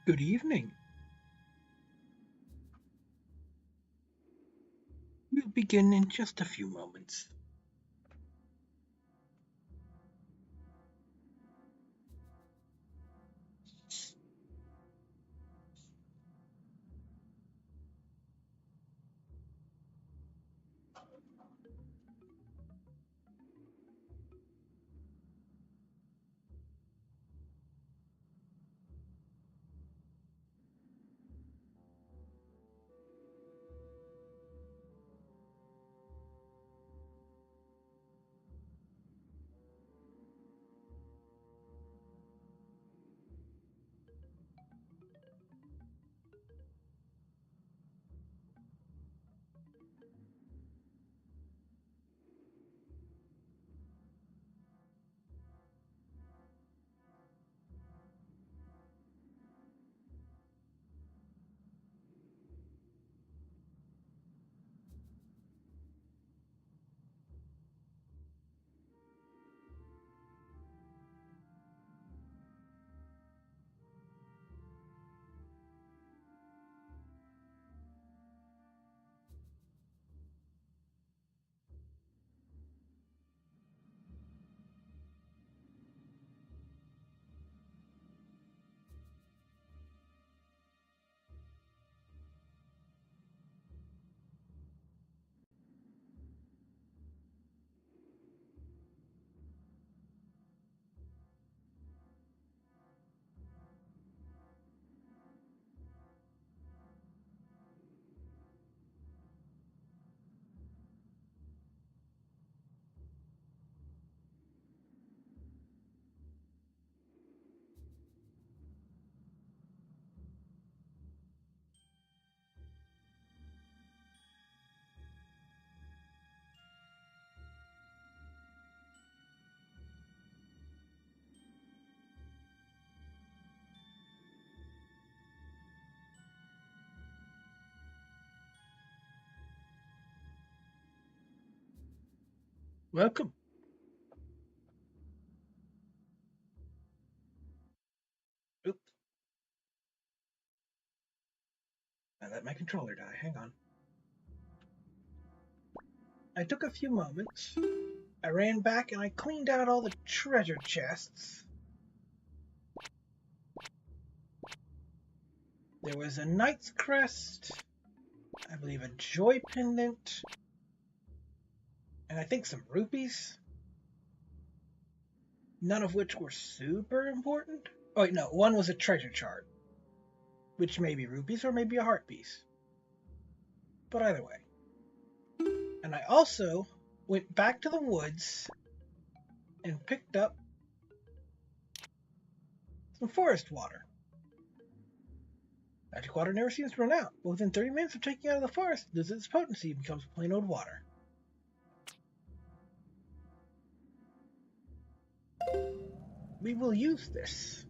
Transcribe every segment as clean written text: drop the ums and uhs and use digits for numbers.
Good evening. We'll begin in just a few moments. Welcome. Oops, I let my controller die. Hang on. I took a few moments. I ran back and I cleaned out all the treasure chests. There was a knight's crest, I believe a joy pendant, and I think some rupees. None of which were super important. Oh wait, no, one was a treasure chart, which may be rupees or maybe a heart piece. But either way. And I also went back to the woods and picked up some forest water. Magic water never seems to run out, but within 30 minutes of taking it out of the forest, loses its potency and becomes plain old water. We will use this.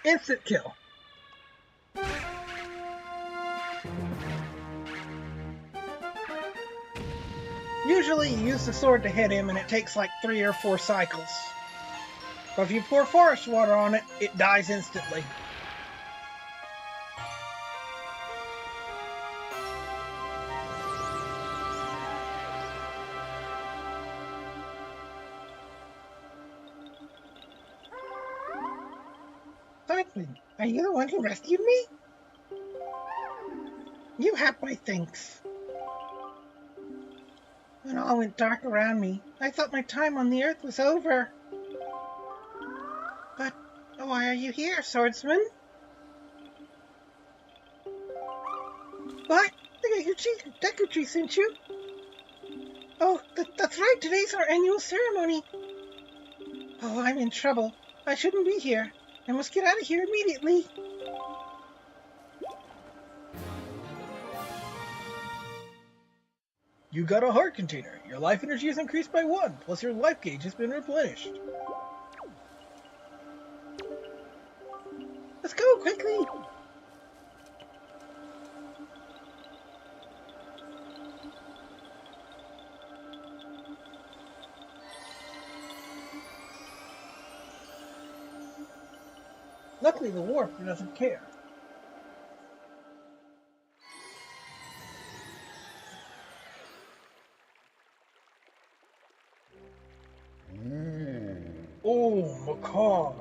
Instant kill. Usually you use the sword to hit him and it takes like 3 or 4 cycles. But if you pour forest water on it, it dies instantly. Swordsman, are you the one who rescued me? You have my thanks. When all went dark around me, I thought my time on the earth was over. But why are you here, swordsman? What? The Deku sent you? Oh, that's right, today's our annual ceremony. Oh, I'm in trouble. I shouldn't be here. I must get out of here immediately. You got a heart container. Your life energy is increased by 1, plus your life gauge has been replenished. Let's go, quickly! Luckily, the warp doesn't care. Oh, Macaw!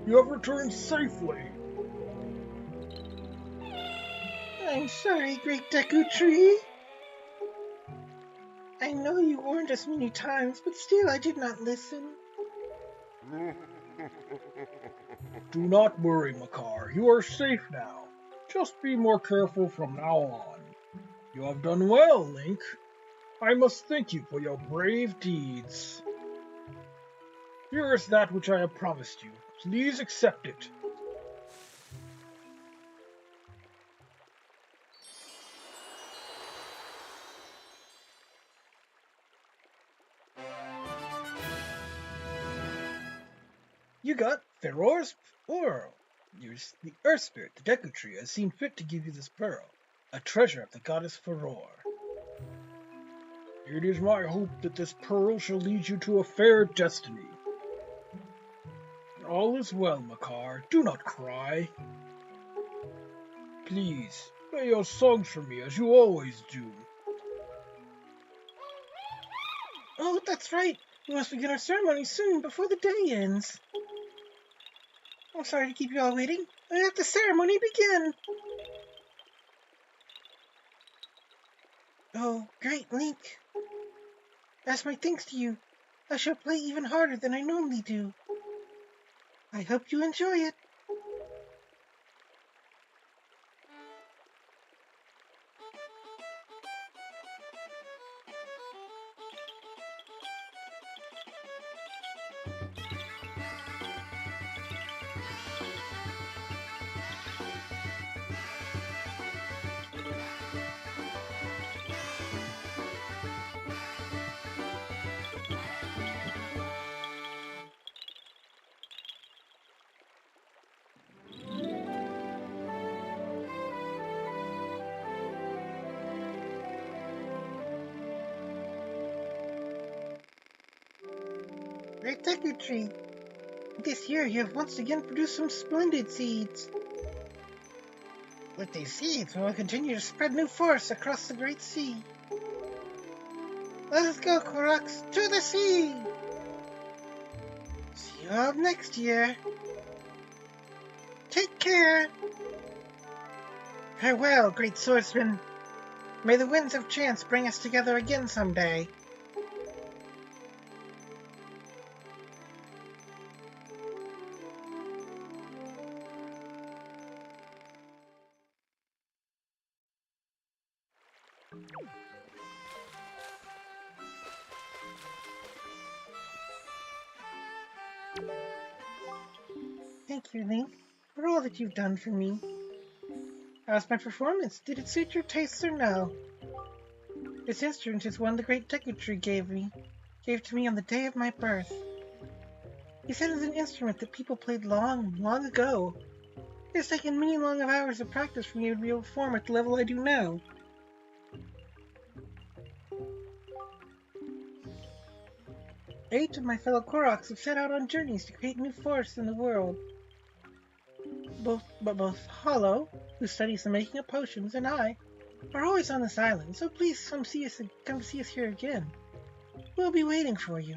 You have returned safely! I'm sorry, Great Deku Tree. I know you warned us many times, but still I did not listen. Do not worry, Macaw. You are safe now. Just be more careful from now on. You have done well, Link. I must thank you for your brave deeds. Here is that which I have promised you. Please accept it. You got Farore's Pearl. The Earth Spirit, the Deku Tree, has seen fit to give you this pearl, a treasure of the goddess Farore. It is my hope that this pearl shall lead you to a fair destiny. All is well, Macaw. Do not cry. Please, play your songs for me as you always do. Oh, that's right. We must begin our ceremony soon, before the day ends. I'm sorry to keep you all waiting. Let the ceremony begin. Oh, great, Link. As my thanks to you, I shall play even harder than I normally do. I hope you enjoy it. Great Deku Tree, this year you have once again produced some splendid seeds. With these seeds, we will continue to spread new forests across the Great Sea. Let us go, Koroks, to the sea! See you all next year. Take care! Farewell, great swordsman. May the winds of chance bring us together again someday. Thank you, Link, for all that you've done for me. How's my performance? Did it suit your tastes or no? This instrument is one the great Deku Tree gave to me on the day of my birth. He said it's an instrument that people played long, long ago, It's taken many long hours of practice for me to be able to perform at the level I do now. 8 of my fellow Koroks have set out on journeys to create new forests in the world. Both Hollow, who studies the making of potions, and I are always on this island, so please come see us here again. We'll be waiting for you.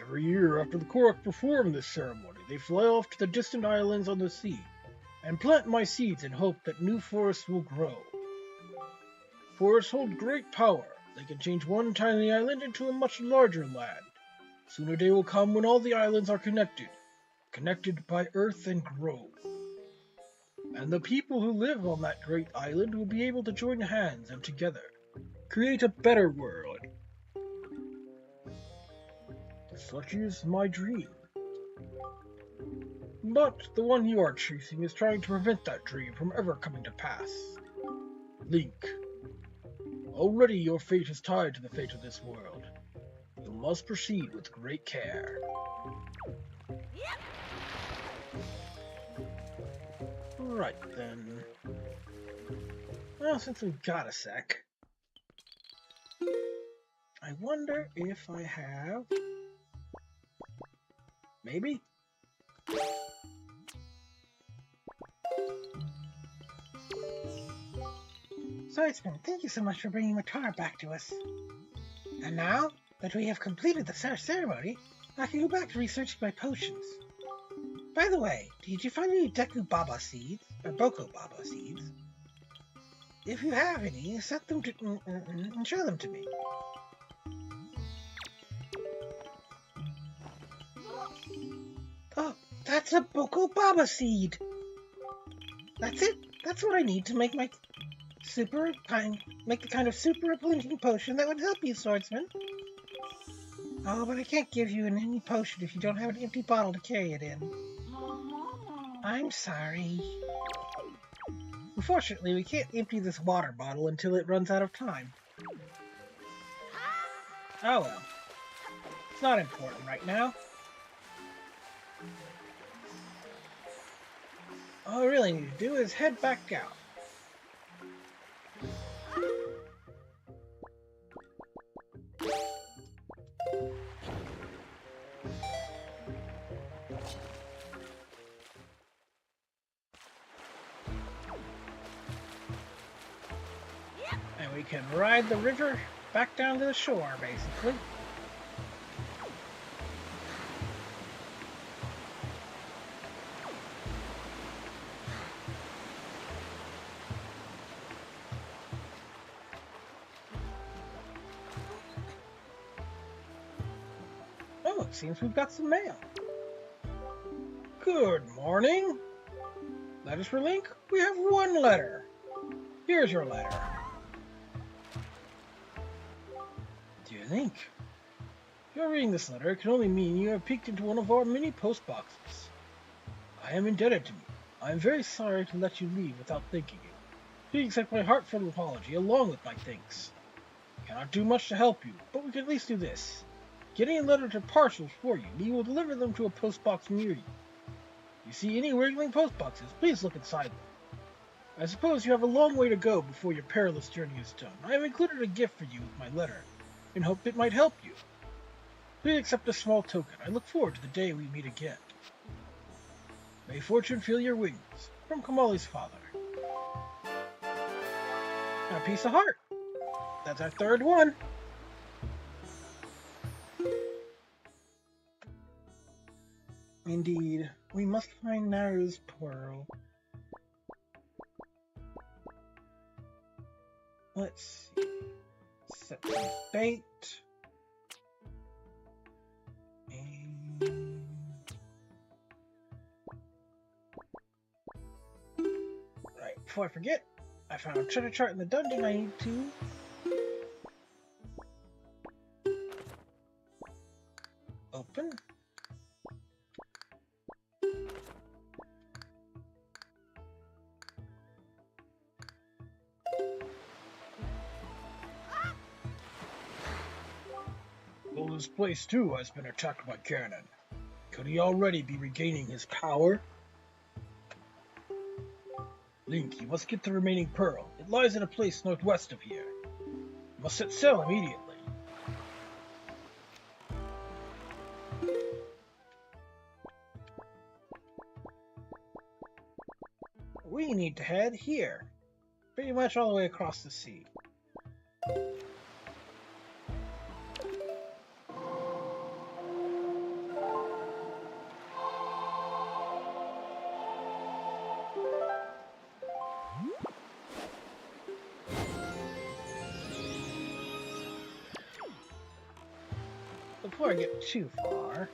Every year after the Korok perform this ceremony, they fly off to the distant islands on the sea and plant my seeds in hope that new forests will grow. Forests hold great power. They can change one tiny island into a much larger land. Soon a day will come when all the islands are connected by earth and grow. And the people who live on that great island will be able to join hands and together create a better world. Such is my dream. But the one you are chasing is trying to prevent that dream from ever coming to pass. Link, already your fate is tied to the fate of this world. You must proceed with great care. Yep. Right then. Well, since we've got a sec, I wonder if I have... Maybe? Swordsman, thank you so much for bringing Matar back to us. And now that we have completed the ceremony, I can go back to researching my potions. By the way, did you find any Deku Baba seeds, or Boko Baba seeds? If you have any, set them to and show them to me. Oh, that's a Boko Baba seed. That's it. That's what I need to make my make the kind of super replenishing potion that would help you, Swordsman. Oh, but I can't give you any potion if you don't have an empty bottle to carry it in. I'm sorry. Unfortunately, we can't empty this water bottle until it runs out of time. Oh well. It's not important right now. All I really need to do is head back out. And we can ride the river back down to the shore, basically. Oh, it seems we've got some mail. Good morning. Letters for Link? We have one letter. Here's your letter. Dear Link, if you're reading this letter, it can only mean you have peeked into one of our many post boxes. I am indebted to you. I am very sorry to let you leave without thanking you. Please accept my heartfelt apology along with my thanks. I cannot do much to help you, but we can at least do this. Getting a letter to parcels for you, we will deliver them to a post box near you. If you see any wriggling post boxes, please look inside them. I suppose you have a long way to go before your perilous journey is done. I have included a gift for you with my letter, in hope it might help you. Please accept a small token. I look forward to the day we meet again. May fortune fill your wings. From Kamali's father. A piece of heart. That's our third one. Indeed, we must find Naru's pearl. Let's see. Set some bait. And... Right, before I forget, I found a treasure chart in the dungeon I need to open. this place too has been attacked by cannon. Could he already be regaining his power? Link, you must get the remaining pearl. It lies in a place northwest of here. You must set sail immediately. We need to head here. Pretty much all the way across the sea. Before I get too far,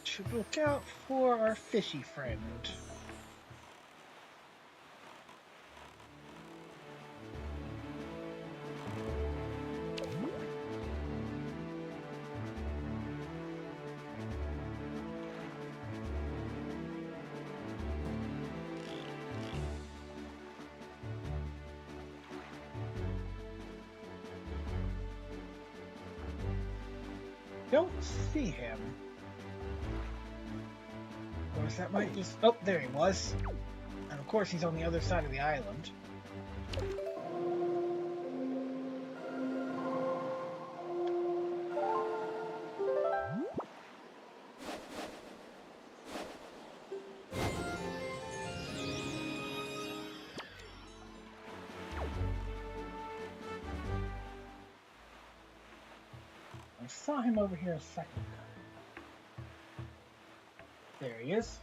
should look out for our fishy friend. Don't see him. Of course, that might just... Oh, there he was. And of course, he's on the other side of the island. I saw him over here a second ago. There he is.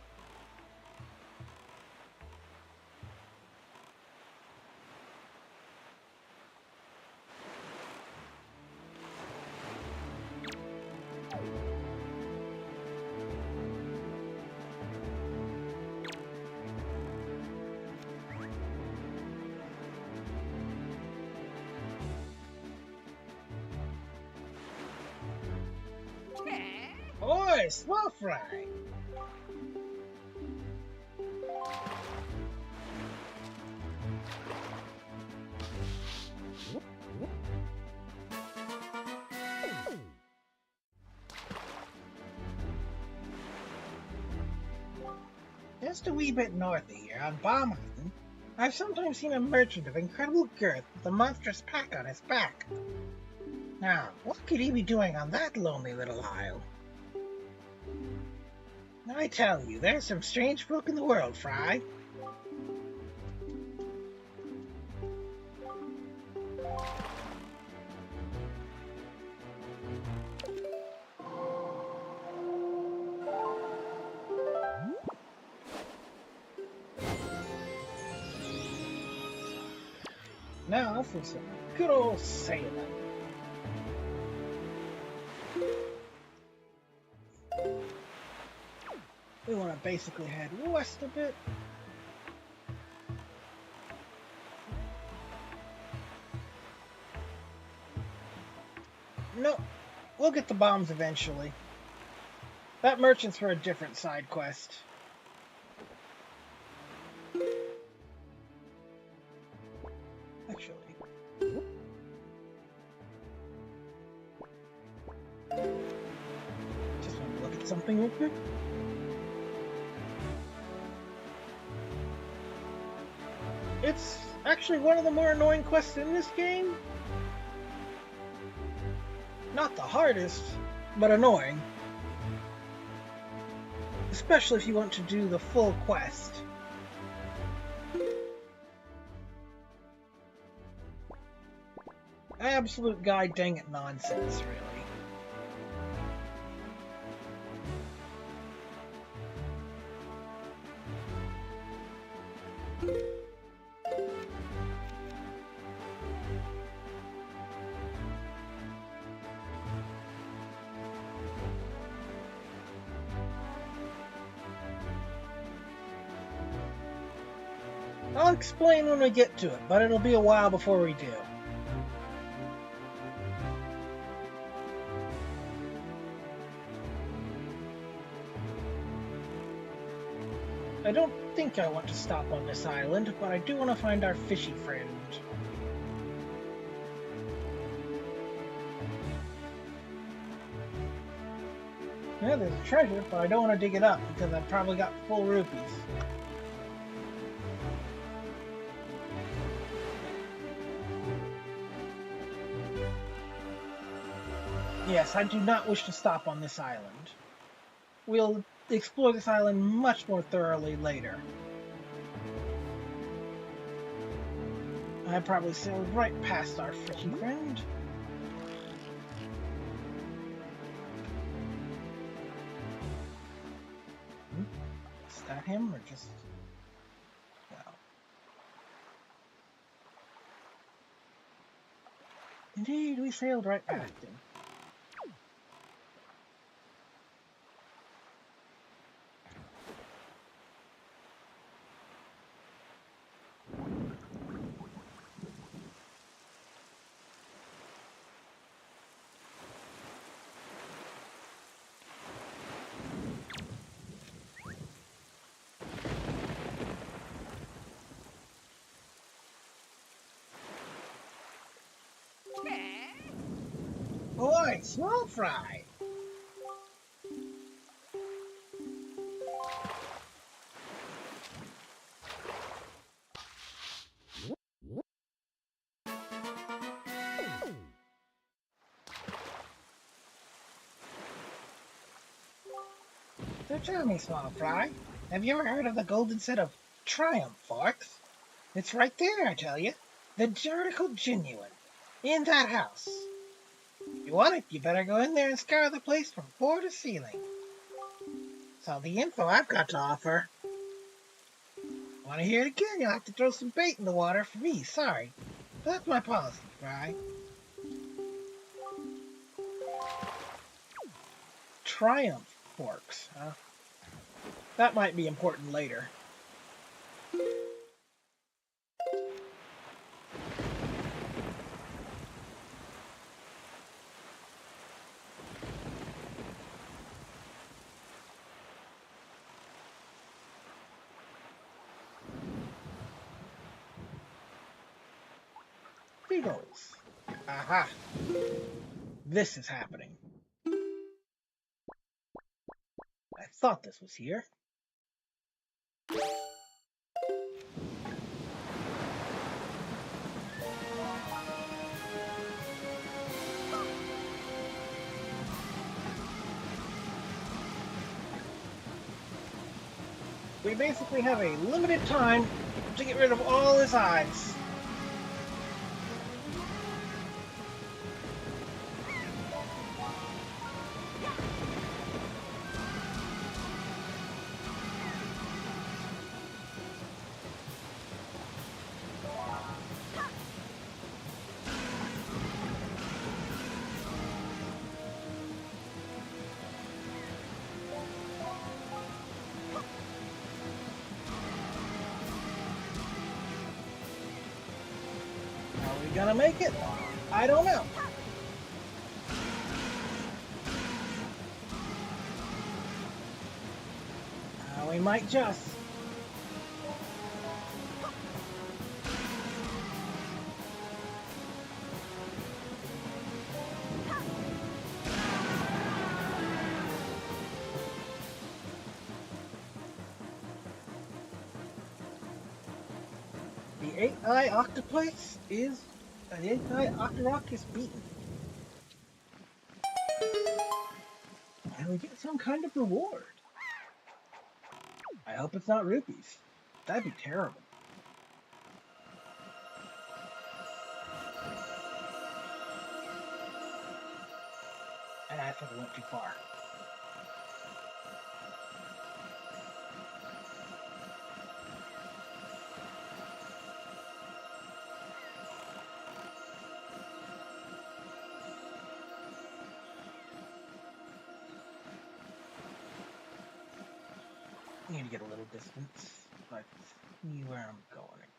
Oi, small fry! Just a wee bit north of here, on Bomb Island, I've sometimes seen a merchant of incredible girth with a monstrous pack on his back. Now, what could he be doing on that lonely little isle? I tell you, there's some strange folk in the world, Fry. Now for some good old sailing. We want to basically head west a bit. No, we'll get the bombs eventually. That merchant's for a different side quest. Actually. Just want to look at something real quick. It's actually one of the more annoying quests in this game. Not the hardest, but annoying. Especially if you want to do the full quest. Absolute god dang it nonsense, really. I'll explain when we get to it, but it'll be a while before we do. I don't think I want to stop on this island, but I do want to find our fishy friend. Yeah, there's a treasure, but I don't want to dig it up because I've probably got full rupees. Yes, I do not wish to stop on this island. We'll explore this island much more thoroughly later. I probably sailed right past our fishy friend. Is that him or just... no. Indeed, we sailed right past him. Oi, small fry! So tell me, small fry, have you ever heard of the golden set of Triumph forks? It's right there, I tell you. The article genuine. In that house. If you want it, you better go in there and scour the place from floor to ceiling. That's all the info I've got to offer. Want to hear it again, you'll have to throw some bait in the water for me, sorry. But that's my policy, Fry. Triumph forks, huh? That might be important later. Beagles. Aha! This is happening. I thought this was here. We basically have a limited time to get rid of all his eyes. Are we gonna make it? I don't know. We might just. The 8-eye octopus is... the 8-eye octorock is beaten. And we get some kind of reward. I hope it's not rupees. That'd be terrible. And I think we went too far. I need to get a little distance, but see where I'm going again.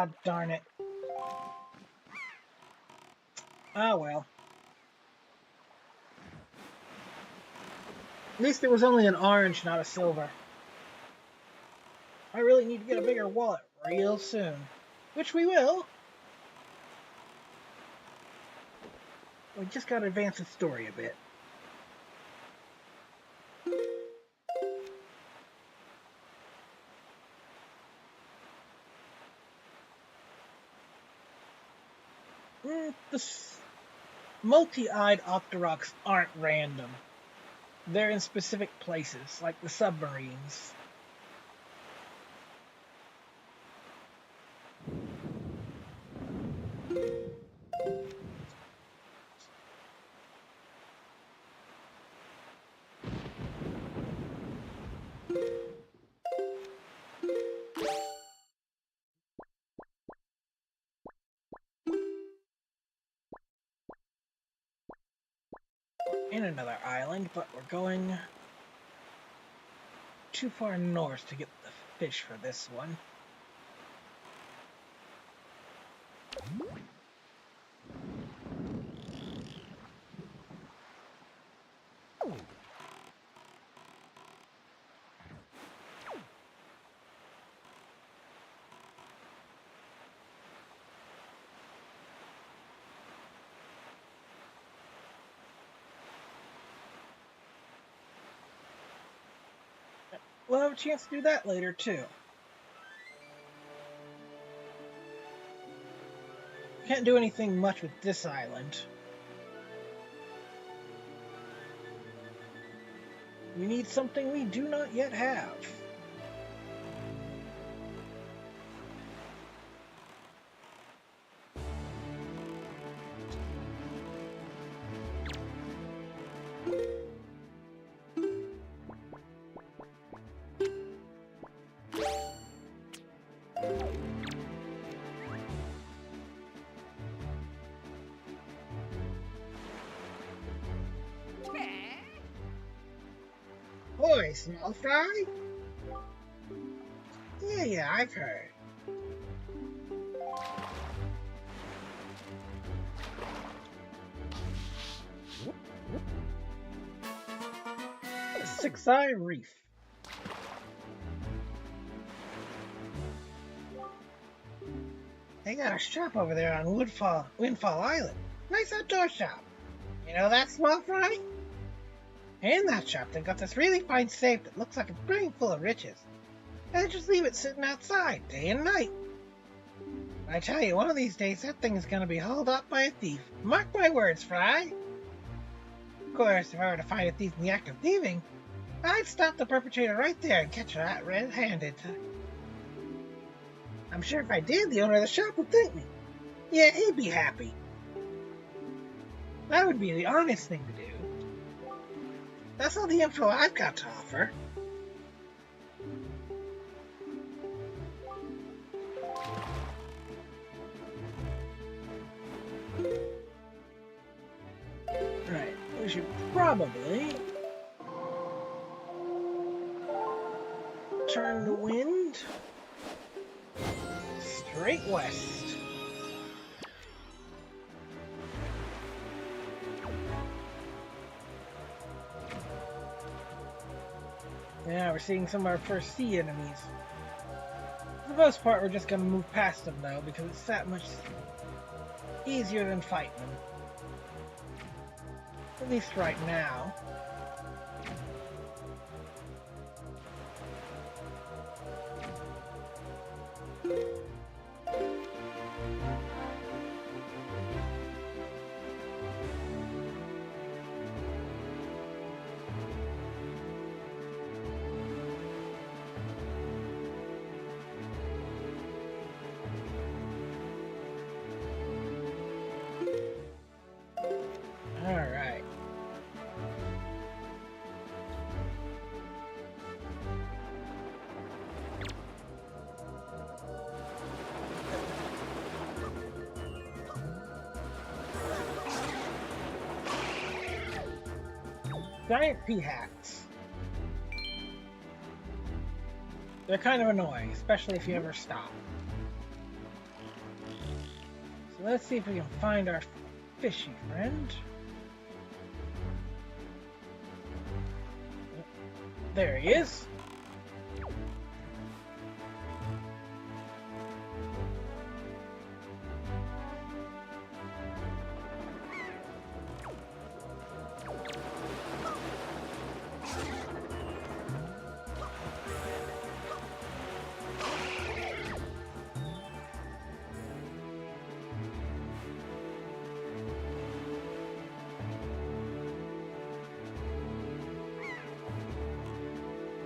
God darn it. Ah, well. At least it was only an orange, not a silver. I really need to get a bigger wallet real soon. Which we will. We just gotta advance the story a bit. The multi-eyed Octoroks aren't random. They're in specific places, like the submarines. In another island, but we're going too far north to get the fish for this one. We'll have a chance to do that later, too. Can't do anything much with this island. We need something we do not yet have. Boy, small fry? Yeah, I've heard. Six-Eye Reef. They got a shop over there on Windfall Island. Nice outdoor shop. You know that, small fry? In that shop, they've got this really fine safe that looks like it's brim full of riches. They just leave it sitting outside, day and night. I tell you, one of these days, that thing is going to be hauled up by a thief. Mark my words, Fry. Of course, if I were to find a thief in the act of thieving, I'd stop the perpetrator right there and catch her red-handed. I'm sure if I did, the owner of the shop would thank me. Yeah, he'd be happy. That would be the honest thing to do. That's all the info I've got to offer. Right, we should probably turn the wind straight west. Yeah, we're seeing some of our first sea enemies. For the most part, we're just going to move past them, though, because it's that much easier than fighting them. At least right now. Alright. Giant peahats. They're kind of annoying, especially if you ever stop. Let's see if we can find our fishy friend. There he is.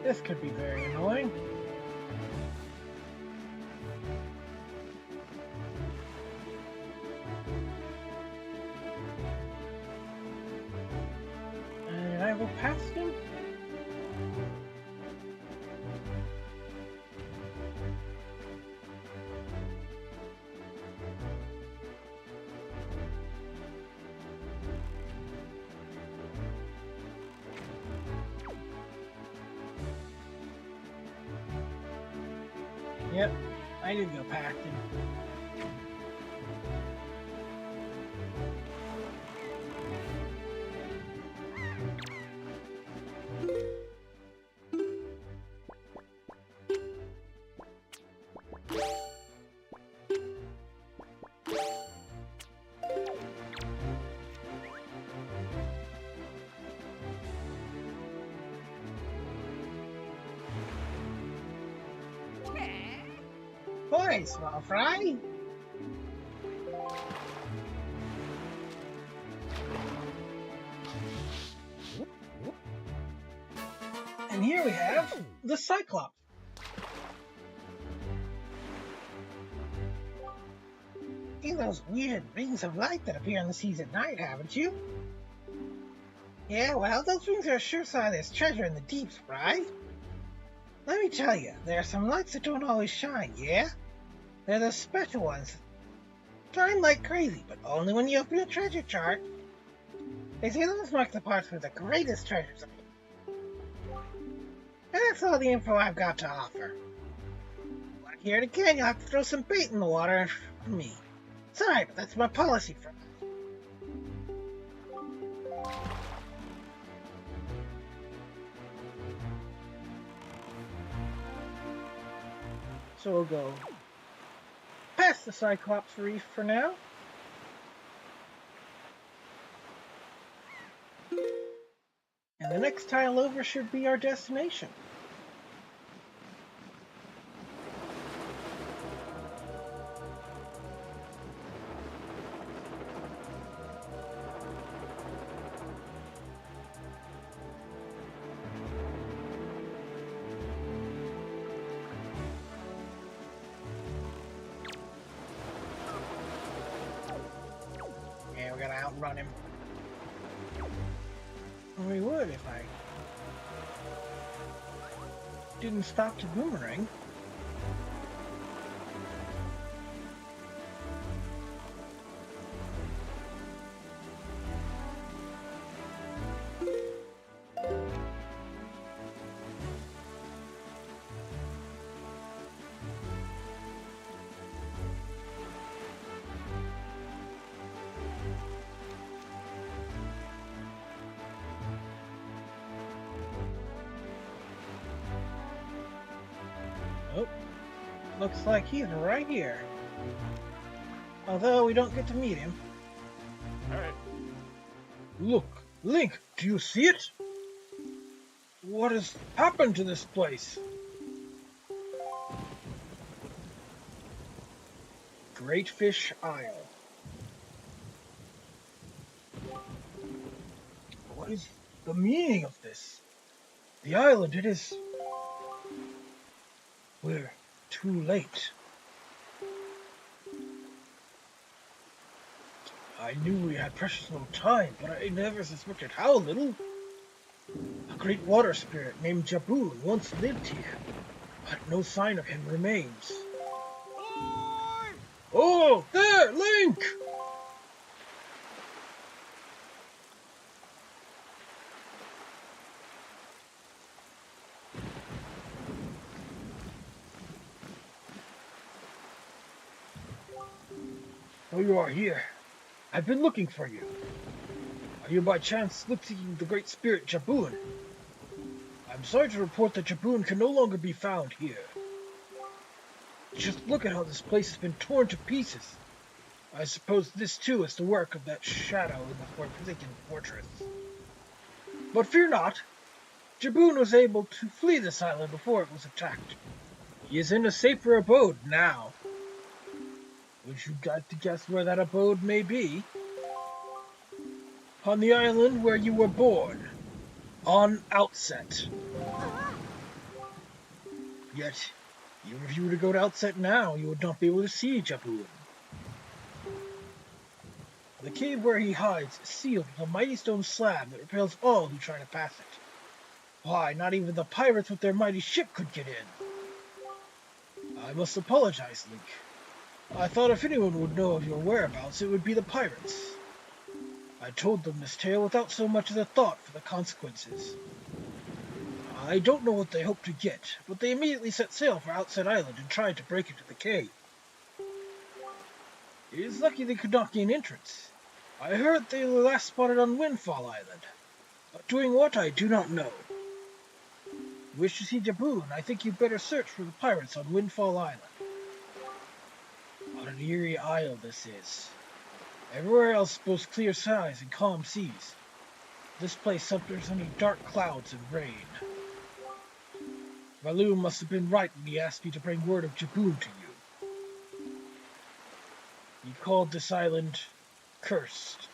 This could be very annoying. And I will pass him. Yep, I did go past him. Boy, small fry. And here we have the Cyclops. Seen those weird rings of light that appear in the seas at night, haven't you? Yeah, well, those rings are a sure sign there's treasure in the deeps, right? Let me tell you, there are some lights that don't always shine, yeah? They're the special ones. Shine like crazy, but only when you open a treasure chart. They say those mark the parts with the greatest treasures. And that's all the info I've got to offer. Want to hear it again, you'll have to throw some bait in the water for me. Sorry, but that's my policy for now. So we'll go past the Cyclops Reef for now. And the next tile over should be our destination. Yeah, we gotta outrun him. We would if I didn't stop to boomerang. Oh, looks like he's right here. Although we don't get to meet him. Alright. Look, Link, do you see it? What has happened to this place? Great Fish Isle. What is the meaning of this? The island, it is... We're too late. I knew we had precious little time, but I never suspected how little. A great water spirit named Jaboon once lived here, but no sign of him remains. Oh, there, Link! Oh, you are here. I've been looking for you. Are you by chance seeking the great spirit Jaboon? I'm sorry to report that Jaboon can no longer be found here. Just look at how this place has been torn to pieces. I suppose this too is the work of that shadow in the forsaken fortress. But fear not. Jaboon was able to flee this island before it was attacked. He is in a safer abode now. Would you like to guess where that abode may be? On the island where you were born. On Outset. Yet, even if you were to go to Outset now, you would not be able to see Jaboon. The cave where he hides is sealed with a mighty stone slab that repels all who try to pass it. Why, not even the pirates with their mighty ship could get in. I must apologize, Link. I thought if anyone would know of your whereabouts, it would be the pirates. I told them this tale without so much as a thought for the consequences. I don't know what they hoped to get, but they immediately set sail for Outset Island and tried to break into the cave. It is lucky they could not gain entrance. I heard they were last spotted on Windfall Island. But doing what, I do not know. Wish to see Jaboon, I think you'd better search for the pirates on Windfall Island. What an eerie isle this is. Everywhere else boasts clear skies and calm seas. This place suffers only dark clouds and rain. Valoo must have been right when he asked me to bring word of Jaboon to you. He called this island cursed.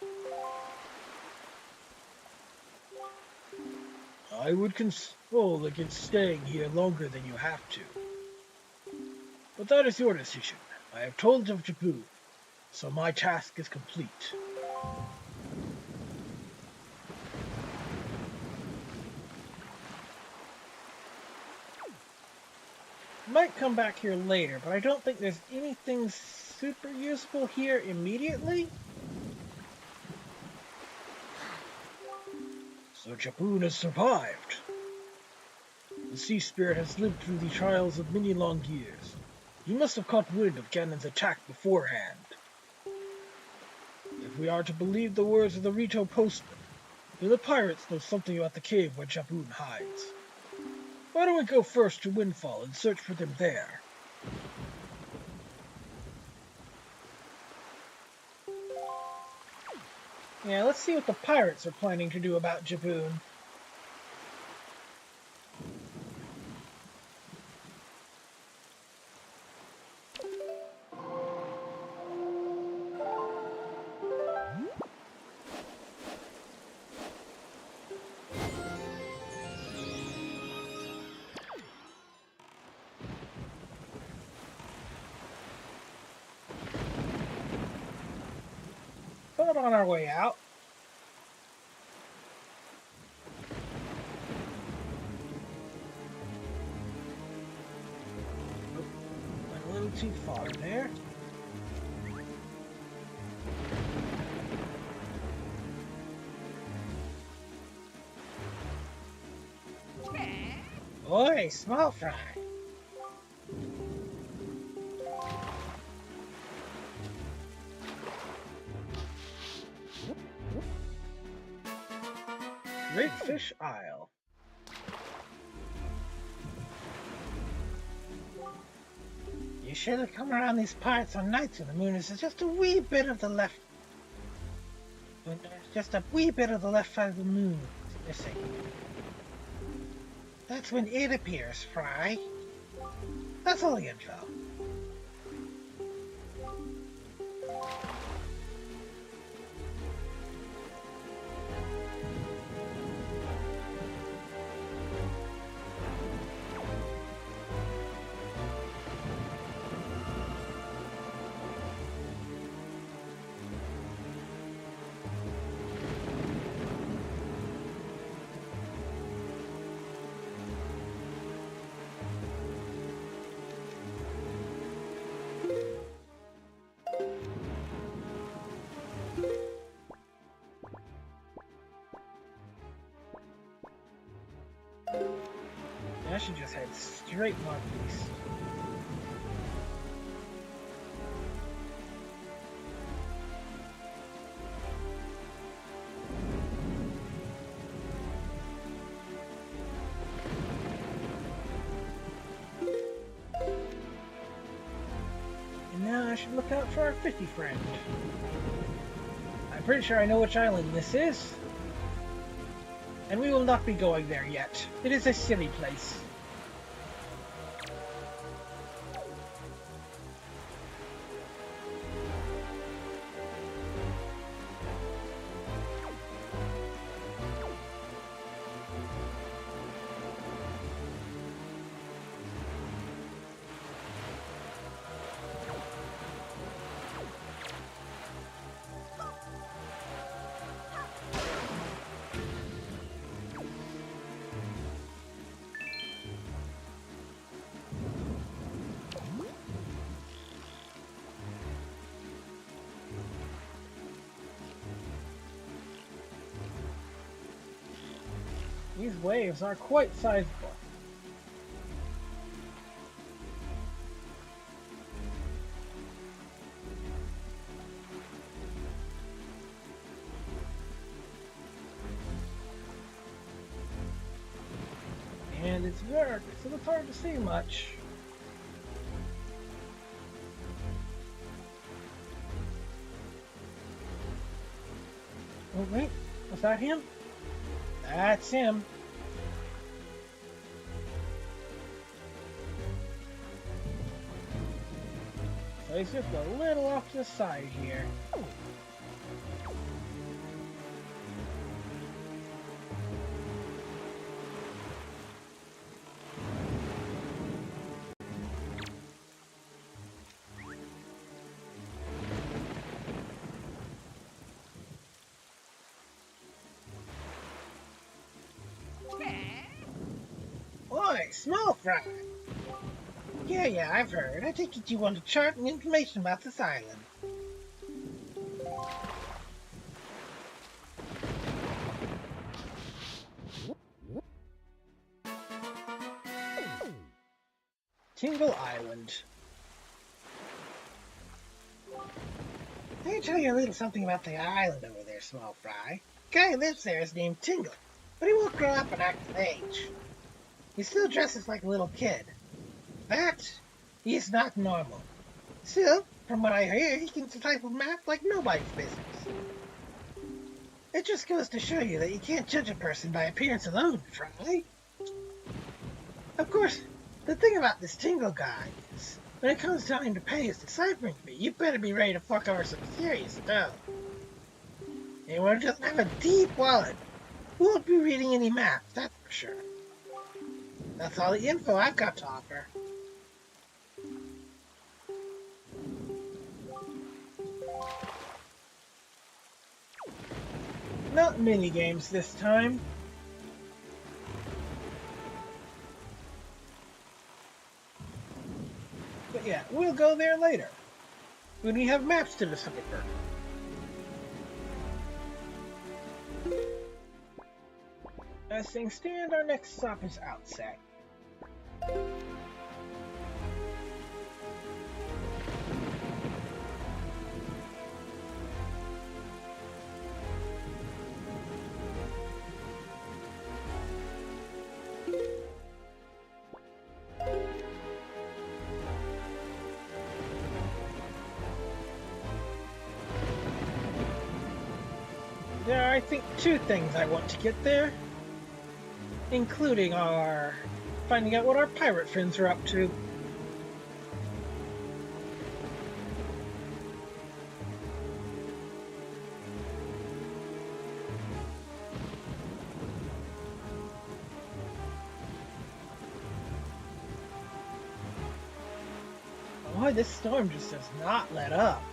I would console against staying here longer than you have to. But that is your decision. I have told of Jaboon, so my task is complete. Might come back here later, but I don't think there's anything super useful here immediately. So Jaboon has survived. The sea spirit has lived through the trials of many long years. He must have caught wind of Ganon's attack beforehand. If we are to believe the words of the Rito postman, then the pirates know something about the cave where Jaboon hides. Why don't we go first to Windfall and search for them there? Yeah, let's see what the pirates are planning to do about Jaboon. But on our way out, Went a little too far there. oi, small fry. Great Fish Isle. You should have come around these parts on nights when the moon is just a wee bit of the left. Just a wee bit of the left side of the moon is missing. That's when it appears, Fry. That's all the info. I should just head straight northeast. look out for our fishy friend. I'm pretty sure I know which island this is. And we will not be going there yet. It is a silly place. These waves are quite sizable. And it's dark, so it's hard to see much. Oh wait, was that him? That's him. So he's just a little off to the side here. Oi, small fry! Yeah, I've heard. I take it you want a chart and information about this island. Tingle Island. Let me tell you a little something about the island over there, small fry. Guy who lives there is named Tingle, but he won't grow up and act of age. He still dresses like a little kid. That is not normal. Still, from what I hear, he can decipher math like nobody's business. It just goes to show you that you can't judge a person by appearance alone, Fry. Of course, the thing about this Tingle guy is, when it comes time to pay his deciphering fee, you better be ready to fork over some serious dough. Anyone who doesn't have a deep wallet won't be reading any math, that's for sure. That's all the info I've got to offer. Not mini-games this time. But yeah, we'll go there later, when we have maps to decipher. As things stand, our next stop is Outset. There are, I think, two things I want to get there, including finding out what our pirate friends are up to. Boy, this storm just does not let up.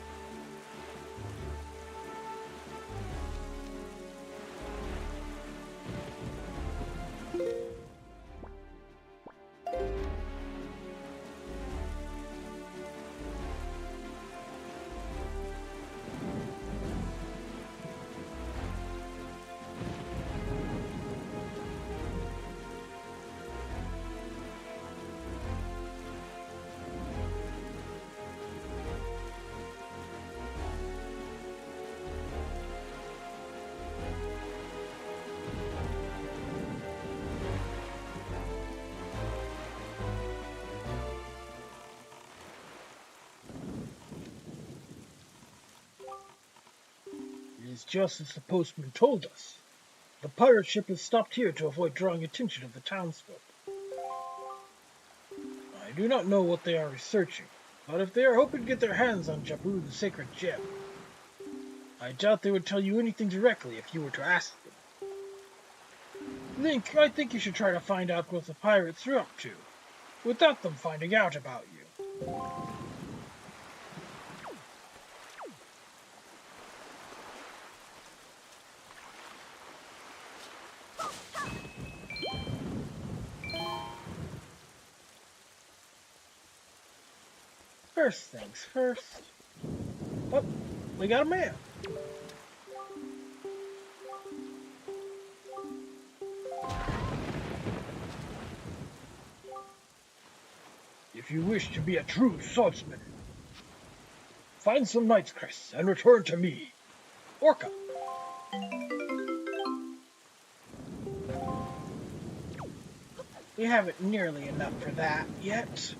is just as the postman told us. The pirate ship has stopped here to avoid drawing attention of the townsfolk. I do not know what they are researching, but if they are hoping to get their hands on Jabu, the sacred gem, I doubt they would tell you anything directly if you were to ask them. Link, I think you should try to find out what the pirates are up to, without them finding out about you. First things first. Oh, we got a man. If you wish to be a true swordsman, find some knights, Chris, and return to me. Orca. We haven't nearly enough for that yet.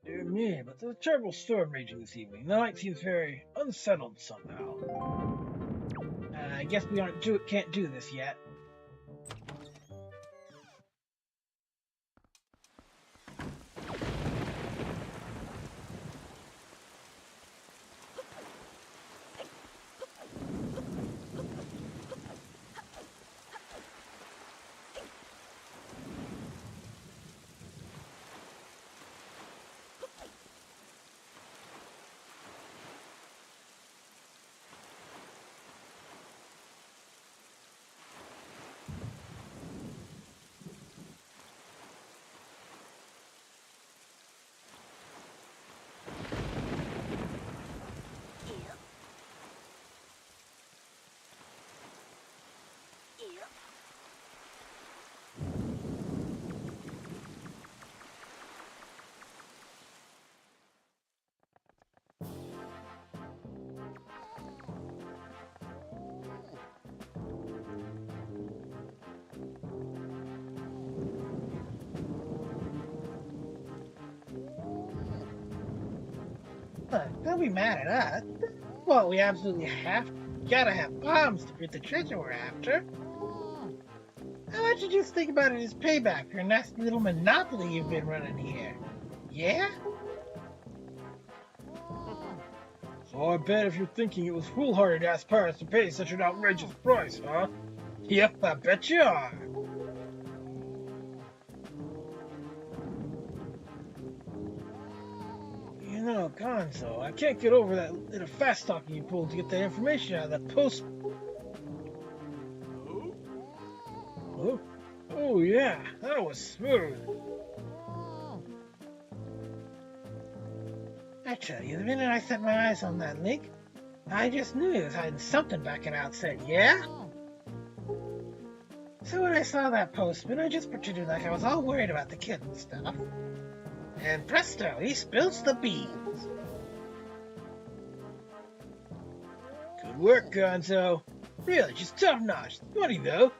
Dear me, but there's a terrible storm raging this evening. The night seems very unsettled somehow. I guess we can't do this yet. They'll be mad at us. Well, we absolutely gotta have bombs to get the treasure we're after. How about you just think about it as payback for your nasty little monopoly you've been running here? Yeah? So I bet if you're thinking it was foolhardy to ask pirates to pay such an outrageous price, huh? Yep, I bet you are. You know, Gonzo, I can't get over that little fast talking you pulled to get that information out of that post. Oh? Oh yeah, that was smooth. I tell you, the minute I set my eyes on that link, I just knew he was hiding something back in outside, yeah? So when I saw that postman, I just pretended like I was all worried about the kid and stuff. And presto, he spills the beans. Good work, Gonzo. Really, just top-notch. Funny, though.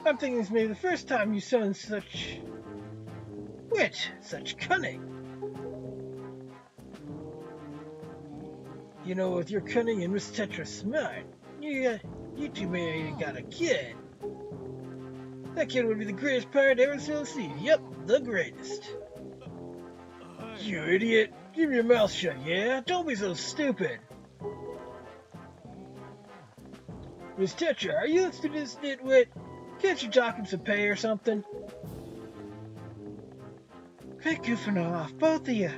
I'm thinking this may be the first time you've shown such... wit, such cunning. You know, with your cunning and Miss Tetra smart, you two may have got a kid. That kid would be the greatest pirate ever to see. Yep, the greatest. You idiot. Keep your mouth shut, yeah? Don't be so stupid. Miss Tetra, are you listening to this nitwit? Can't you talk him some pay or something? Quit goofing off, both of you.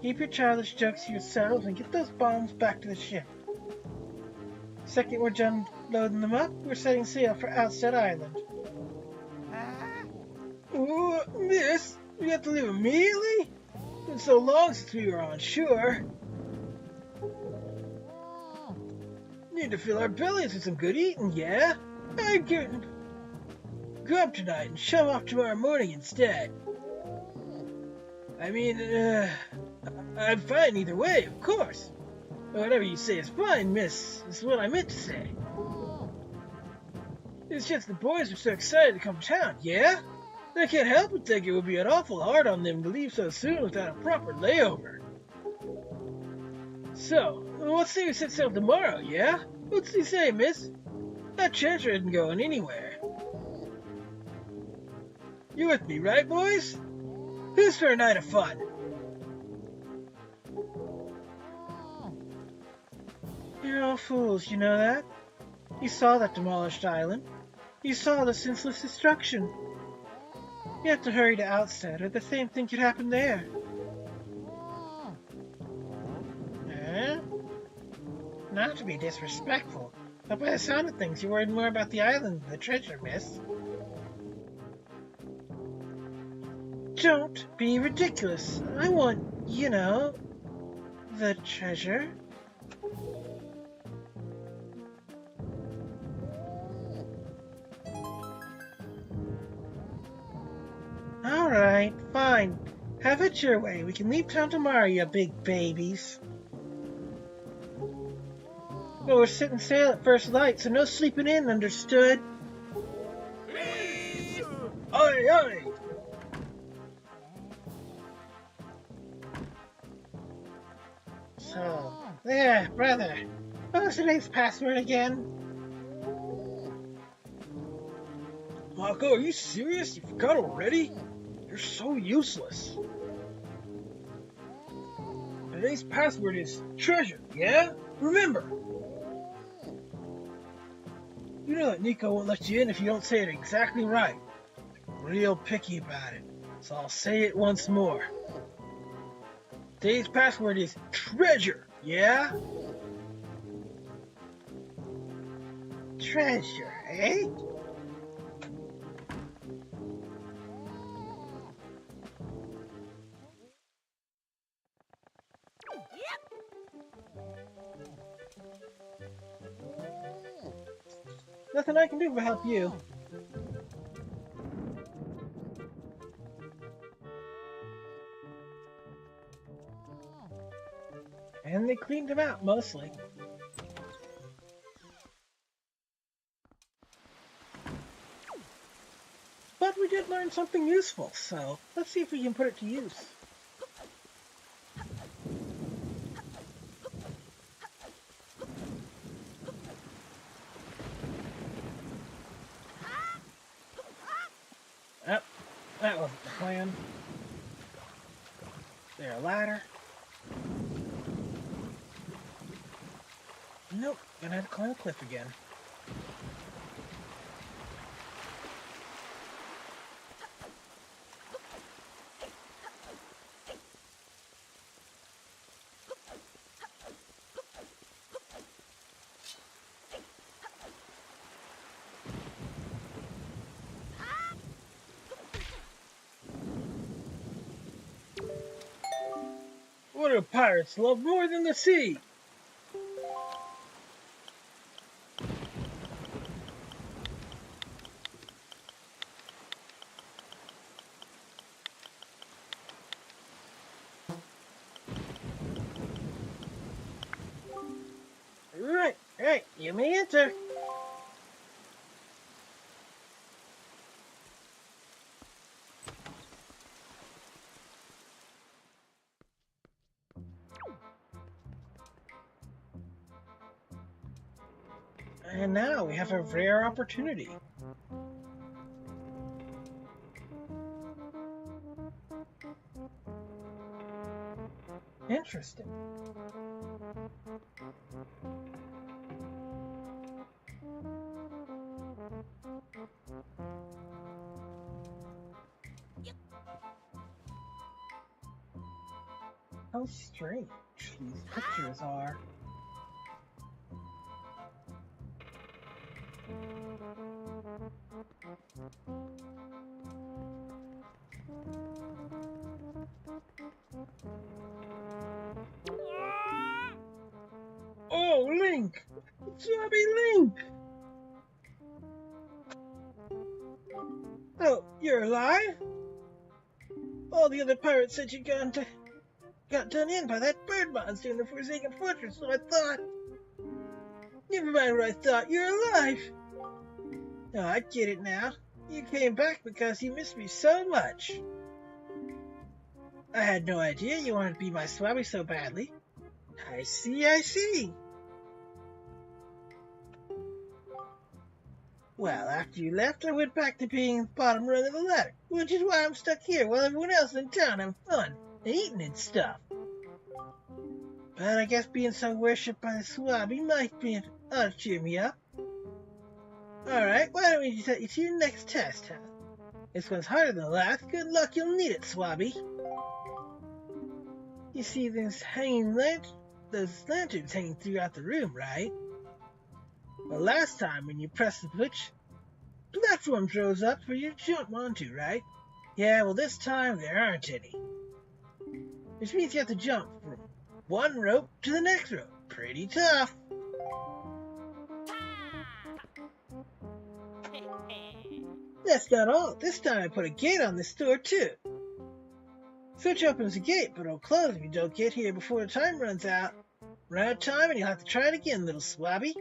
Keep your childish jokes to yourselves and get those bombs back to the ship. Second we're done loading them up, we're setting sail for Outset Island. Oh, miss, you have to leave immediately? It's been so long since we were on shore. Need to fill our bellies with some good eating, yeah? I can go up tonight and shove off tomorrow morning instead. I mean, I'm fine either way, of course. Whatever you say is fine, miss. That's what I meant to say. It's just the boys are so excited to come to town, yeah? I can't help but think it would be an awful hard on them to leave so soon without a proper layover. So, let's say we set sail tomorrow, yeah? What's he say, miss? That treasure isn't going anywhere. You with me, right, boys? Who's for a night of fun? You're all fools, you know that? You saw that demolished island. You saw the senseless destruction. You have to hurry to Outstead, or the same thing could happen there. Not to be disrespectful, but by the sound of things, you're worried more about the island than the treasure, miss. Don't be ridiculous. I want, you know, the treasure. Alright, fine. Have it your way. We can leave town tomorrow, you big babies. Well, we're setting sail at first light, so no sleeping in, understood? Oi, oi! So, there, brother. What was today's password again? Marco, are you serious? You forgot already? You're so useless. Today's password is treasure, yeah? Remember! You know that Nico won't let you in if you don't say it exactly right. Real picky about it, so I'll say it once more. Today's password is treasure, yeah? Treasure, eh? Nothing I can do but help you. And they cleaned him out, mostly. But we did learn something useful, so let's see if we can put it to use. Oh, that wasn't the plan. There, a ladder. Nope, gonna have to climb a cliff again. What do pirates love more than the sea? Right, you may enter. And now we have a rare opportunity. Interesting. How strange these pictures are. Oh, Link! Zombie Link! Oh, you're alive? All the other pirates said you got done in by that bird monster in the Forsaken Fortress, so I thought... Never mind what I thought, you're alive! Oh, I get it now. You came back because you missed me so much. I had no idea you wanted to be my swabby so badly. I see, I see. Well, after you left, I went back to being the bottom rung of the ladder, which is why I'm stuck here while everyone else in town having fun and eating and stuff. But I guess being so worshipped by the swabby might be ought to cheer me up. Alright, why don't we set you to your next test, huh? This one's harder than the last. Good luck, you'll need it, swabby. You see those lanterns hanging throughout the room, right? Well, last time when you pressed the switch, platforms rose up for you to jump onto, right? Yeah, well this time there aren't any. Which means you have to jump from one rope to the next rope. Pretty tough. That's not all. This time I put a gate on this door too. Switch opens the gate, but it'll close if you don't get here before the time runs out. Run out of time and you'll have to try it again, little swabby.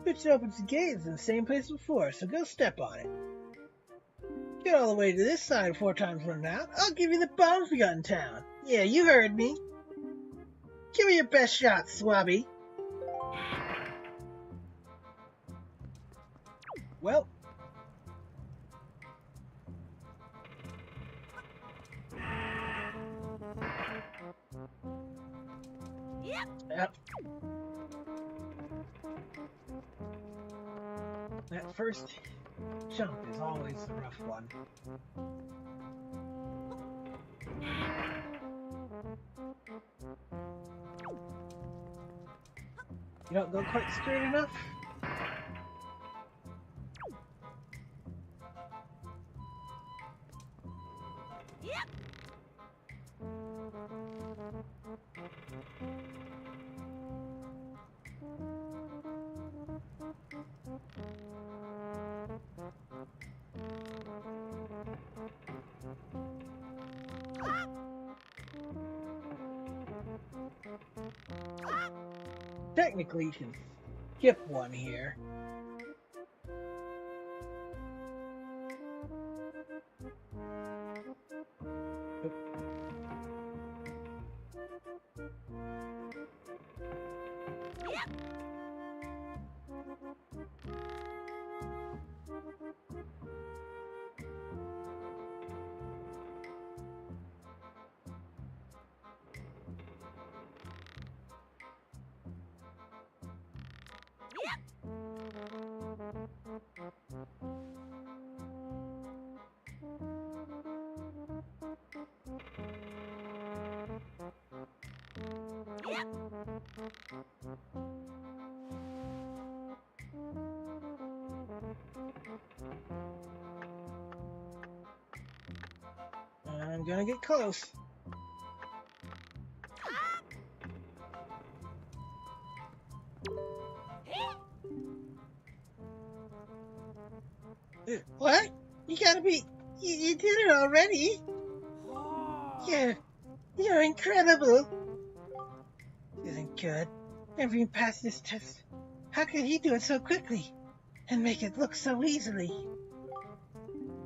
Switch opens the gate is in the same place before, so go step on it. Get all the way to this side before time's running out. I'll give you the bombs we got in town. Yeah, you heard me. Give me your best shot, swabby. Well. Yep. That first jump is always the rough one. You don't go quite straight enough? Yep. Technically, you can skip one here. I'm gonna get close. What? You gotta be... You did it already? You're incredible. Isn't good. Never even passed this test. How could he do it so quickly? And make it look so easily?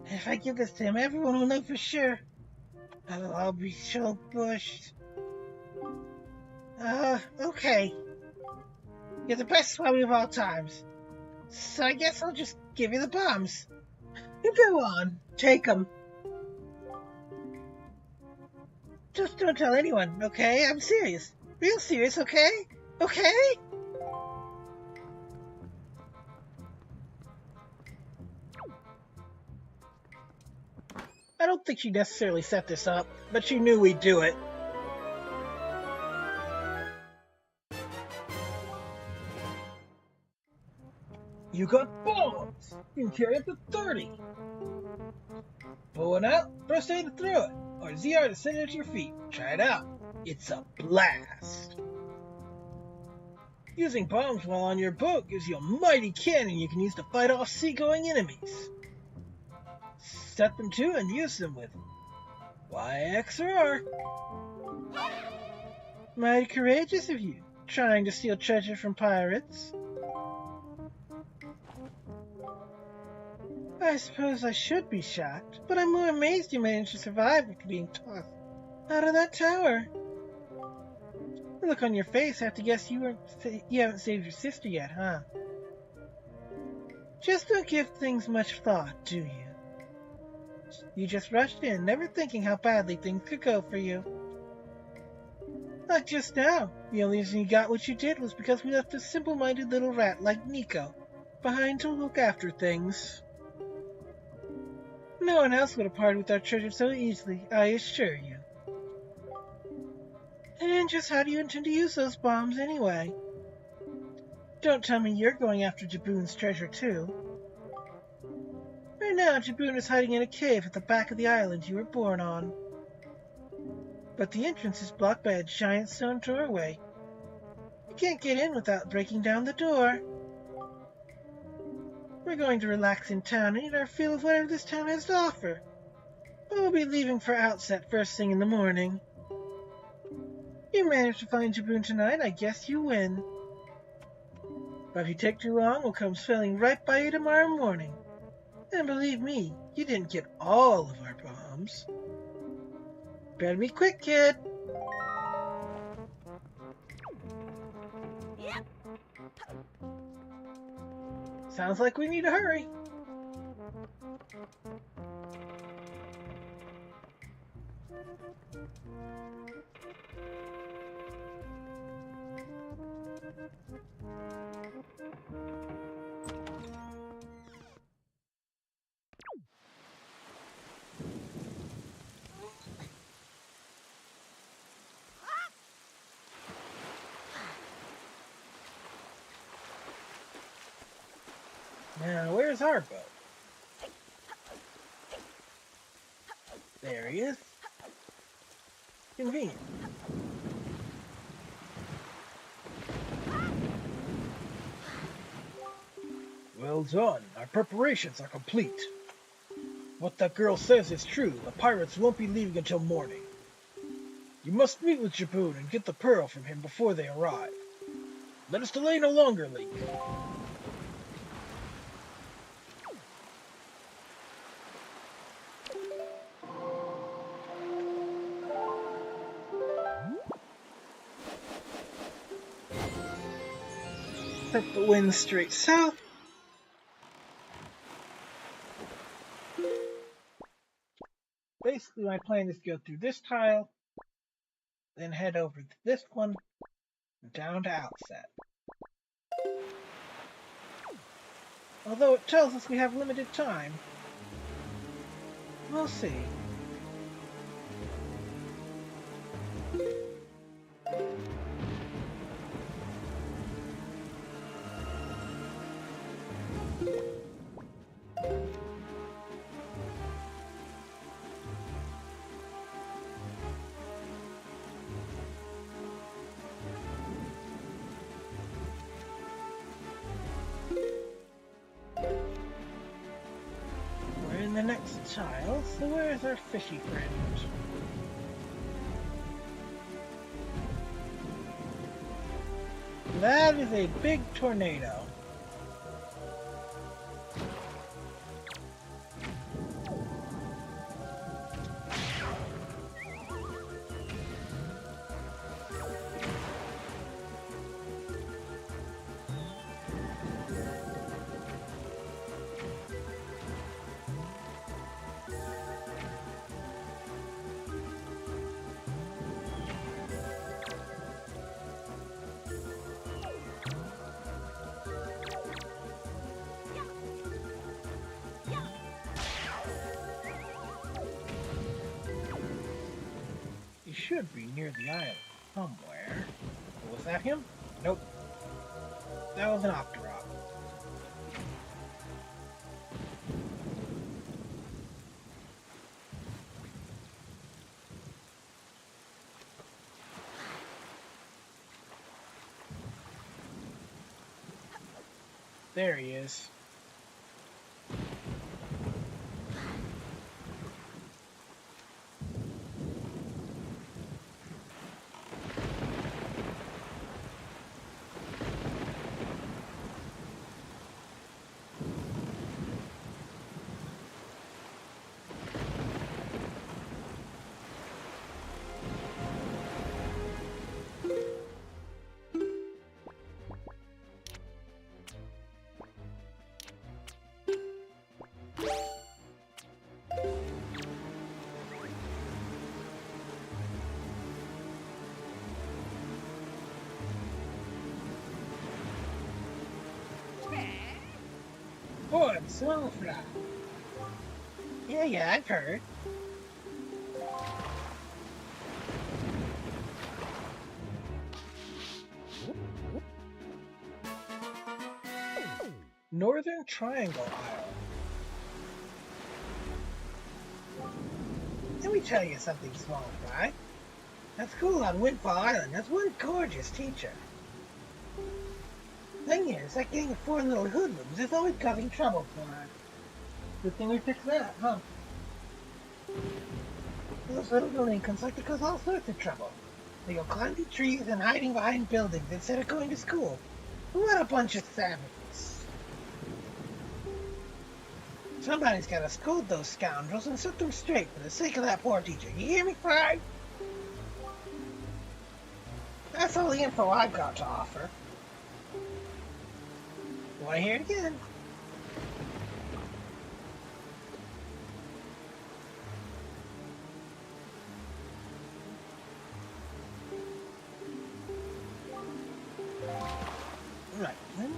If I give this to him, everyone will know for sure. I'll be so bushed. Okay. You're the best swabby of all times. So I guess I'll just give you the bombs. Go on, take them. Just don't tell anyone, okay? I'm serious. Real serious, okay? Okay? I don't think she necessarily set this up, but she knew we'd do it. You got bombs! You can carry up to 30! Pull one out, press A to throw it, or ZR to send it to your feet. Try it out. It's a blast! Using bombs while on your boat gives you a mighty cannon you can use to fight off seagoing enemies. Set them to and use them with Y, X, or R. Mighty courageous of you, trying to steal treasure from pirates. I suppose I should be shocked, but I'm more amazed you managed to survive after being tossed out of that tower. The look on your face, I have to guess you haven't saved your sister yet, huh? Just don't give things much thought, do you? You just rushed in, never thinking how badly things could go for you. Like just now, the only reason you got what you did was because we left a simple-minded little rat like Nico behind to look after things. No one else would have parted with our treasure so easily, I assure you. And just how do you intend to use those bombs anyway? Don't tell me you're going after Jaboon's treasure too. Right now, Jaboon is hiding in a cave at the back of the island you were born on. But the entrance is blocked by a giant stone doorway. You can't get in without breaking down the door. We're going to relax in town and eat our fill of whatever this town has to offer. But we'll be leaving for Outset first thing in the morning. You managed to find Jaboon tonight, I guess you win. But if you take too long, we'll come sailing right by you tomorrow morning. And believe me, you didn't get all of our bombs. Better be quick, kid. Yep. Sounds like we need to hurry. Now, where's our boat? There he is. Convenient. Well done. Our preparations are complete. What that girl says is true. The pirates won't be leaving until morning. You must meet with Jaboon and get the pearl from him before they arrive. Let us delay no longer, Link. Set the wind straight south. Basically, my plan is to go through this tile, then head over to this one, and down to Outset. Although it tells us we have limited time. We'll see. We're in the next tile, so where's our fishy friend? That is a big tornado. He should be near the island somewhere. Was that him? Nope. That was an Octorok. There he is. Oh, I'm so fly. Yeah, I've heard. Northern Triangle Isle. Let me tell you something, small fry. That school on Windfall Island has one gorgeous teacher. Thing is, that gang of 4 little hoodlums is always causing trouble for us. Good thing we fixed that, huh? Those little delinquents like to cause all sorts of trouble. They go climbing trees and hiding behind buildings instead of going to school. What a bunch of savages. Somebody's gotta scold those scoundrels and set them straight for the sake of that poor teacher. You hear me, Fry? That's all the info I've got to offer. Want to hear it again? Right then.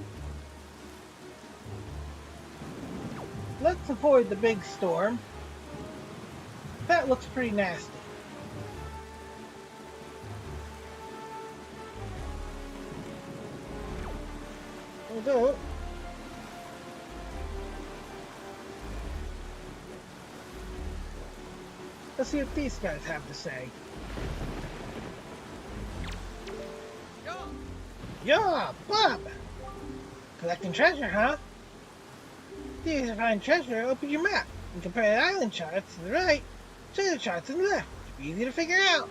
Let's avoid the big storm. That looks pretty nasty. We'll do it. Let's see what these guys have to say. Yeah, Bob! Collecting treasure, huh? See if you find treasure, open your map and compare the island charts to the right, treasure charts on the left. It should be easy to figure out.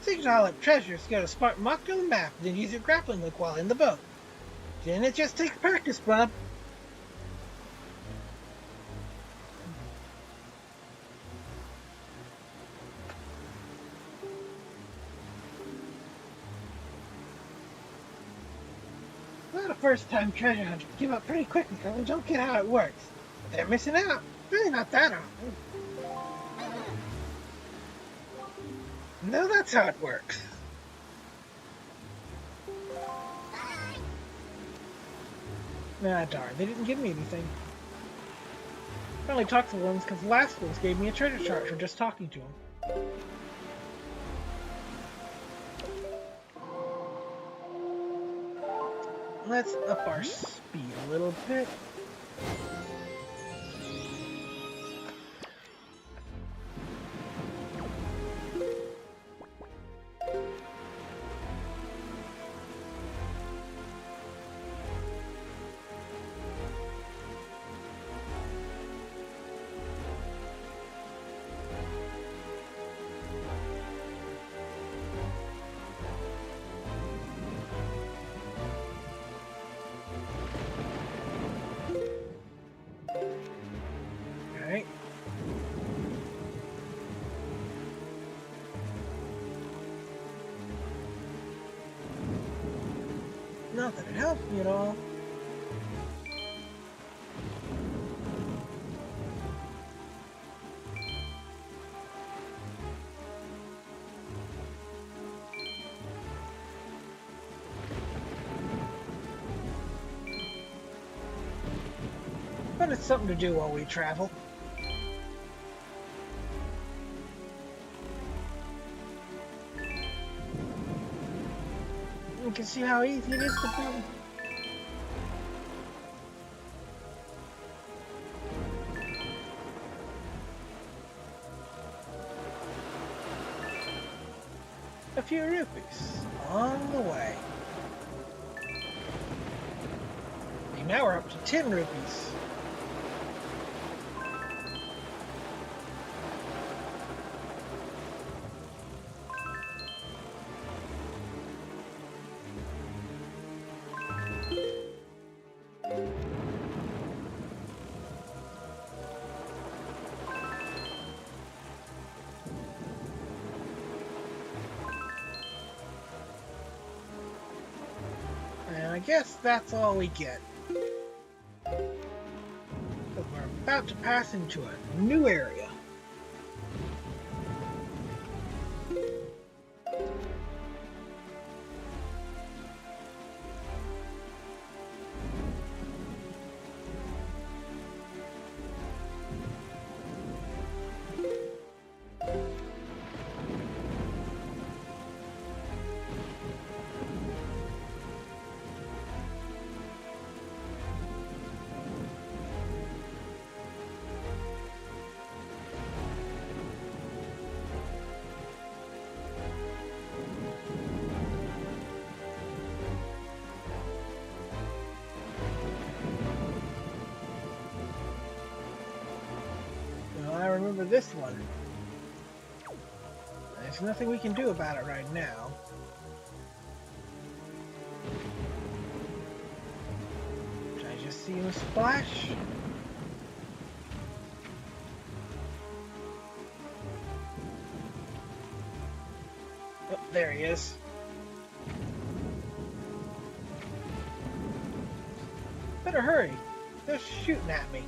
So you can haul up treasures, go to spot marked on the map, and then use your grappling hook while in the boat. Then it just takes practice, Bob. A lot of first-time treasure hunters give up pretty quickly because they don't get how it works. But they're missing out. Really not that often. No, that's how it works. Nah, darn, they didn't give me anything. I only talked to the ones because the last ones gave me a treasure chart for just talking to them. Let's up our speed a little bit. Alright. Not that it helps me at all. But it's something to do while we travel. You can see how easy it is to build. A few rupees on the way. And now we're up to 10 rupees. And I guess that's all we get. But we're about to pass into a new area. this one. There's nothing we can do about it right now. Did I just see him splash? Oh, there he is. Better hurry. They're shooting at me.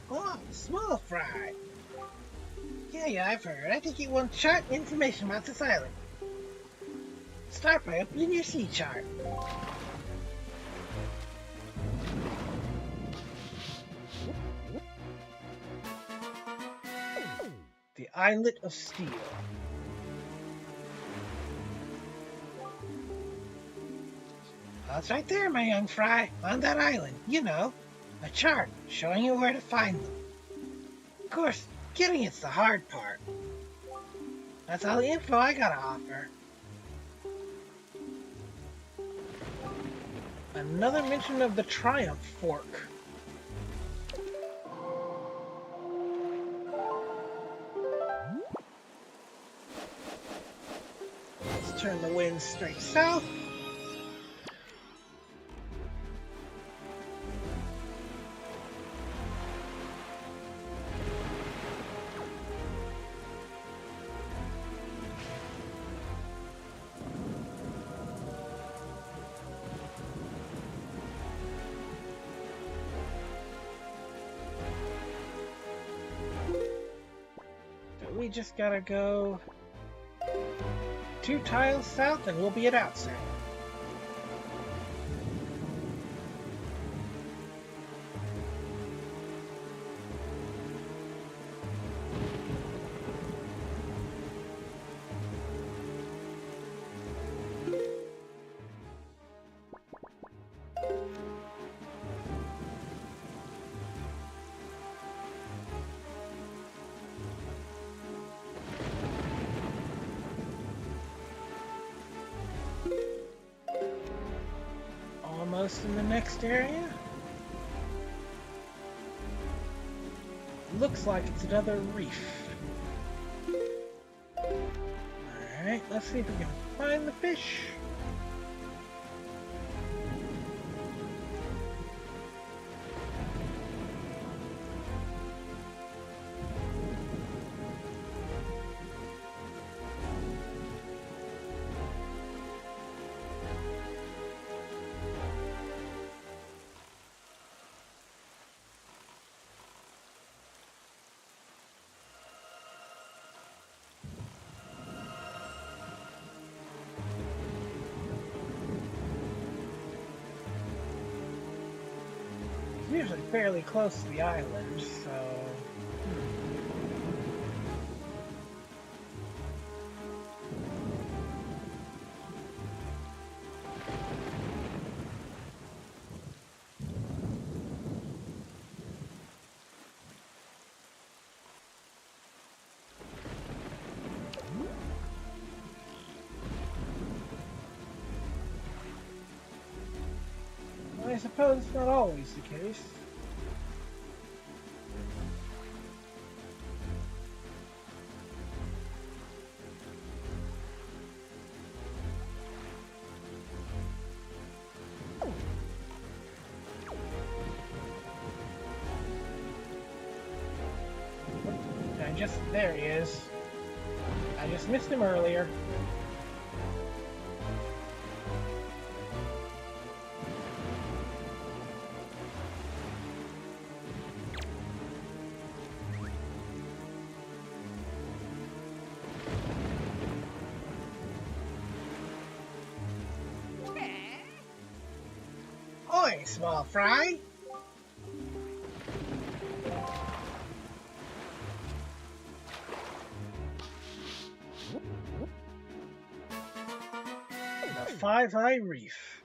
Oh, small fry. Yeah, I've heard. I think you want chart and information about this island. Start by opening your sea chart. The Islet of Steel. That's right there, my young fry, on that island. You know, a chart showing you where to find them. Of course, getting it's the hard part. That's all the info I gotta offer. Another mention of the Triumph Fork. Let's turn the wind straight south. We just gotta go 2 tiles south and we'll be at Outset. Almost in the next area. Looks like it's another reef. Alright, let's see if we can find the fish. Usually fairly close to the island, so... I suppose it's not always the case. There he is. I just missed him earlier. Oi, small fry! Five-Eye Reef.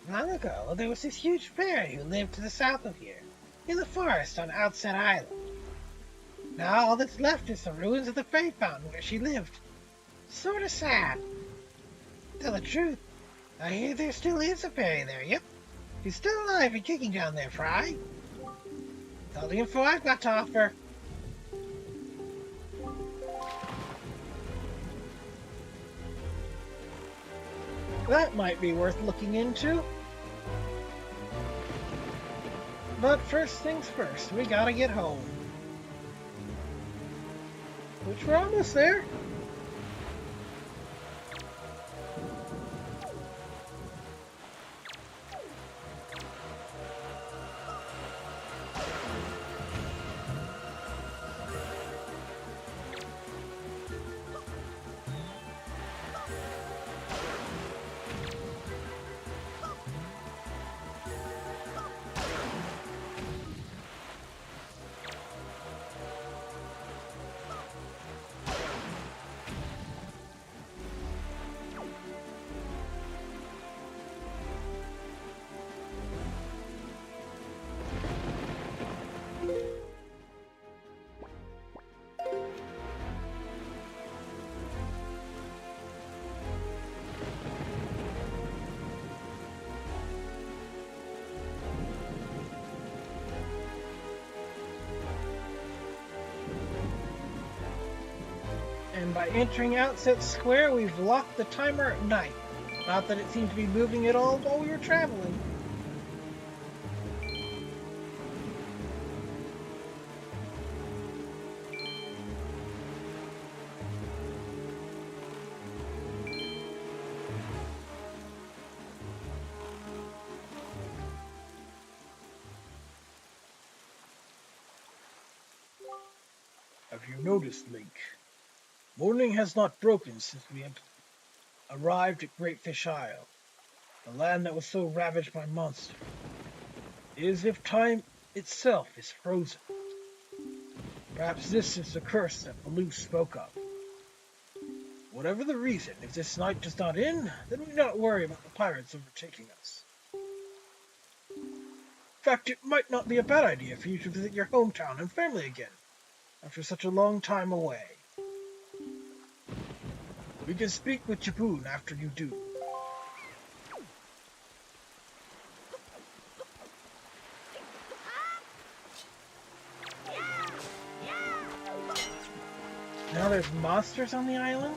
Long ago, there was this huge fairy who lived to the south of here, in the forest on Outset Island. Now all that's left is the ruins of the fairy fountain where she lived. Sorta sad. Tell the truth, I hear there still is a fairy there, yep. She's still alive and kicking down there, Fry. That's all the info I've got to offer. That might be worth looking into. But first things first, we gotta get home. Which we're almost there. And by entering Outset Square, we've locked the timer at night. Not that it seemed to be moving at all while we were traveling. Have you noticed, Link? Morning has not broken since we have arrived at Great Fish Isle, the land that was so ravaged by monsters. It is as if time itself is frozen. Perhaps this is the curse that Baloo spoke of. Whatever the reason, if this night does not end, then we need not worry about the pirates overtaking us. In fact, it might not be a bad idea for you to visit your hometown and family again, after such a long time away. We can speak with Jaboon after you do. Now there's monsters on the island?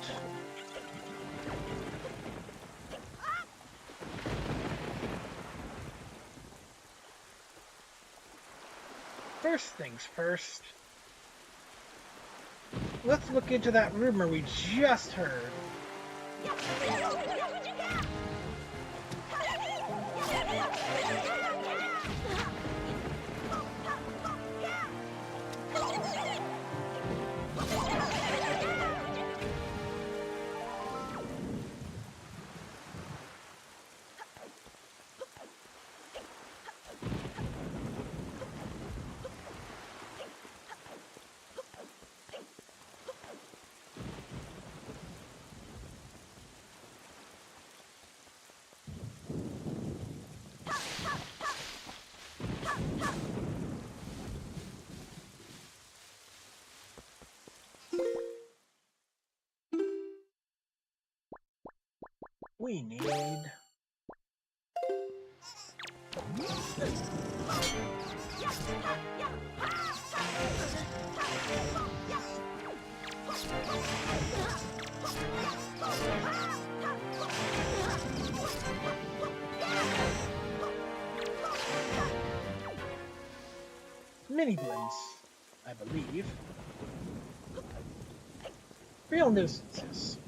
First things first. Let's look into that rumor we just heard. We need... mini blends, I believe. Real nuisances.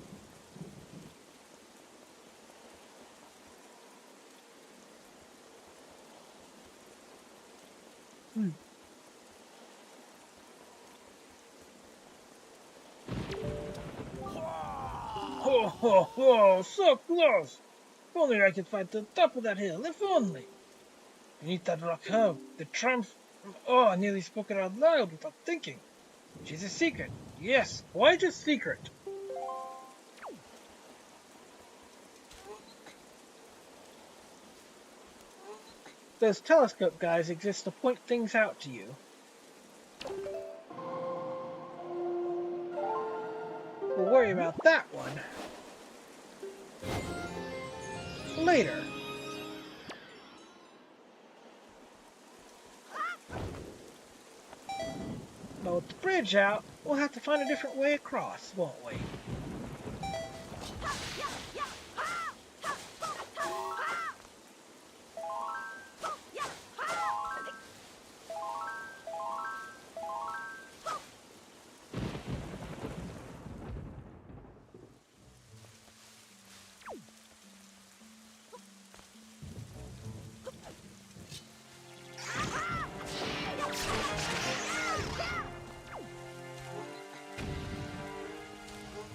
Ho ho ho! So close! If only I could find the top of that hill, if only! Beneath that rock hub, the tramp... Oh, I nearly spoke it out loud without thinking. She's a secret. Yes, quite a secret. Those telescope guys exist to point things out to you. We'll worry about that one later. But with the bridge out, we'll have to find a different way across, won't we?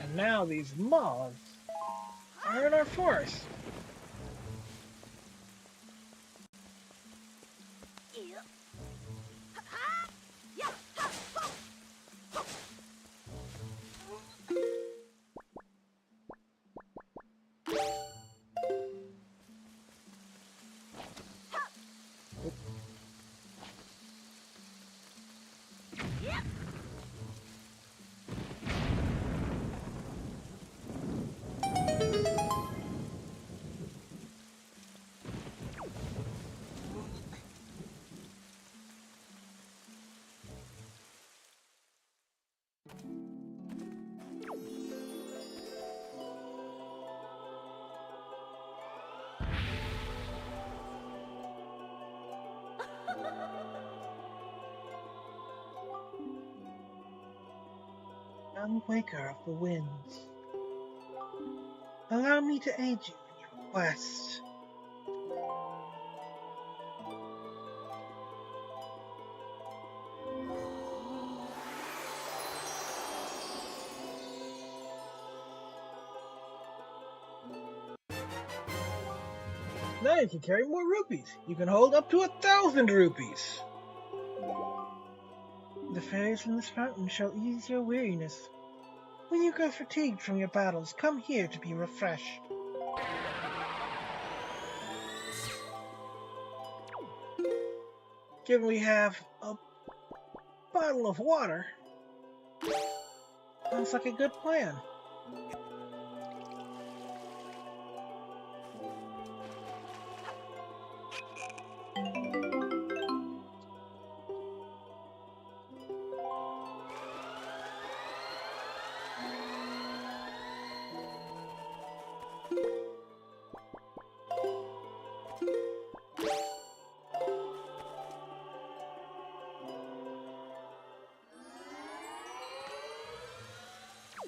And now these moths are in our forest. Young waker of the winds, allow me to aid you in your quest. Now you can carry more rupees. You can hold up to 1,000 rupees. The fairies from this fountain shall ease your weariness. When you grow fatigued from your battles, come here to be refreshed. Given we have a bottle of water, sounds like a good plan.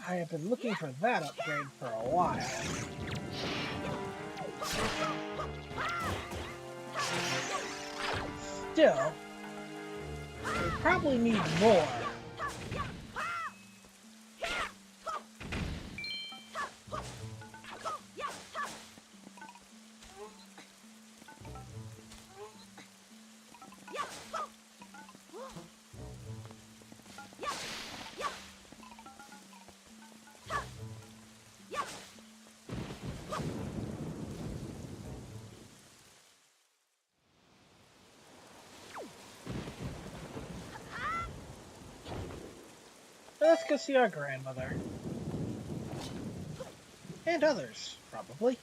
I have been looking for that upgrade for a while. Still, we probably need more. Let's go see our grandmother. And others, probably.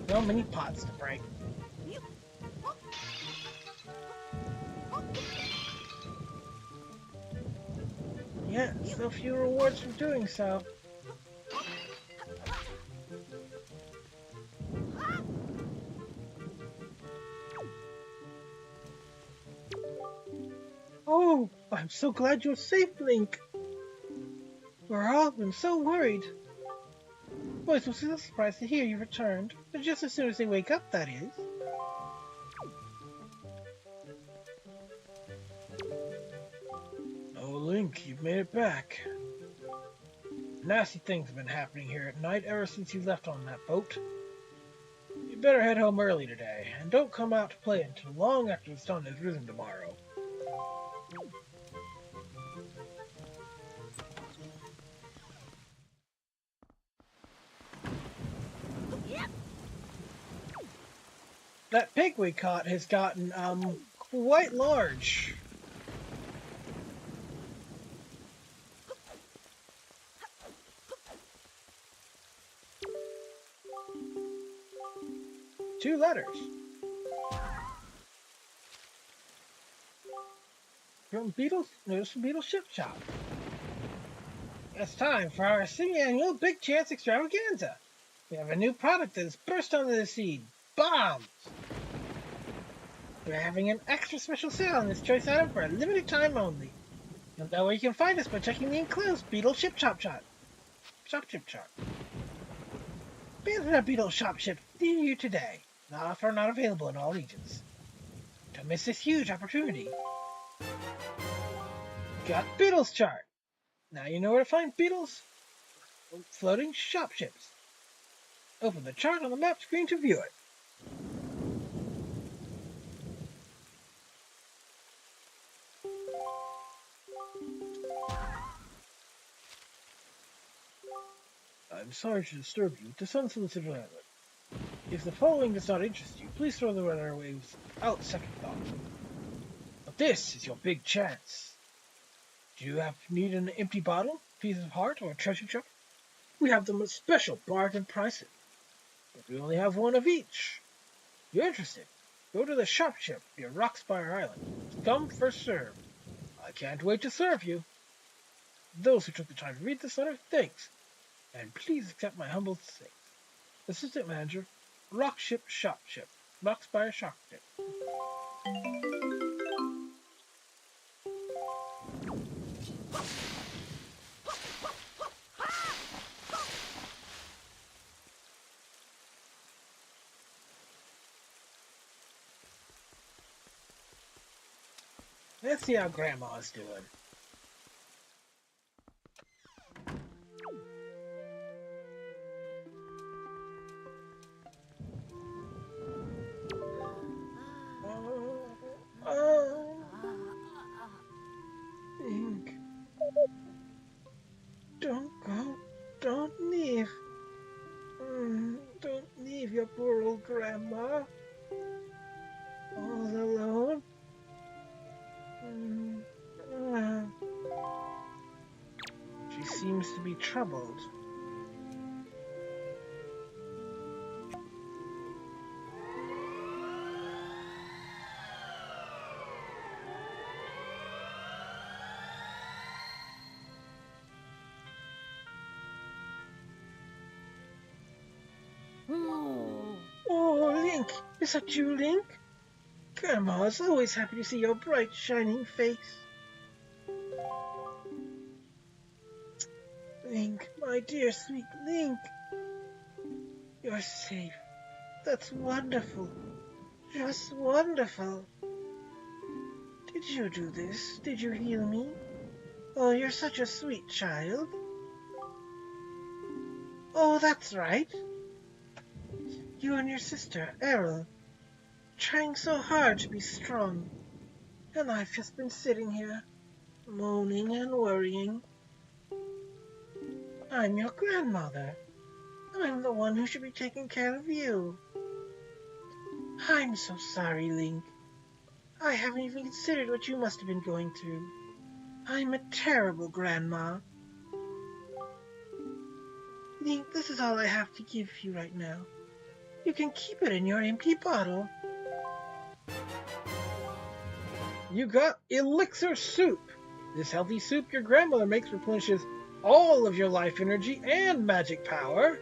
So many pots to break. Yeah, so few rewards for doing so. Oh, I'm so glad you're safe, Link. We're all been so worried. Boys will be surprised to hear you returned, but just as soon as they wake up, that is. Oh, Link, you've made it back. Nasty things have been happening here at night ever since you left on that boat. You better head home early today, and don't come out to play until long after the sun has risen tomorrow. Yep. That pig we caught has gotten, quite large. Two letters. From Beetle's Ship Shop. It's time for our semi-annual Big Chance Extravaganza. We have a new product that has burst onto the scene. Bombs! We're having an extra special sale on this choice item for a limited time only. You'll know where you can find us by checking the enclosed Beetle Ship Shop chart. Banana Beetle Shop Ship near you today. The offer not available in all regions. Don't miss this huge opportunity. Got Beetle's chart. Now you know where to find Beetle's floating shop ships. Open the chart on the map screen to view it. I'm sorry to disturb you with this unsolicited island. If the following does not interest you, please throw the letter away without second thought. But this is your big chance. Do you need an empty bottle, piece of heart, or a treasure chest? We have them at special bargain prices. But we only have one of each. You're interested? Go to the shop ship near Rockspire Island. Come first serve. I can't wait to serve you. Those who took the time to read this letter, thanks. And please accept my humble thanks. Assistant Manager, Rockspire Shop Ship. Let's see how Grandma's doing. Link. Don't go. Don't leave. Don't leave your poor old Grandma. All alone. She seems to be troubled. Oh, Link! Is that you, Link? Grandma's always happy to see your bright, shining face. Link, my dear sweet Link. You're safe. That's wonderful. Just wonderful. Did you do this? Did you heal me? Oh, you're such a sweet child. Oh, that's right. You and your sister, Errol, trying so hard to be strong. And I've just been sitting here, moaning and worrying. I'm your grandmother. I'm the one who should be taking care of you. I'm so sorry, Link. I haven't even considered what you must have been going through. I'm a terrible grandma. Link, this is all I have to give you right now. You can keep it in your empty bottle. You got Elixir Soup. This healthy soup your grandmother makes replenishes all of your life energy and magic power.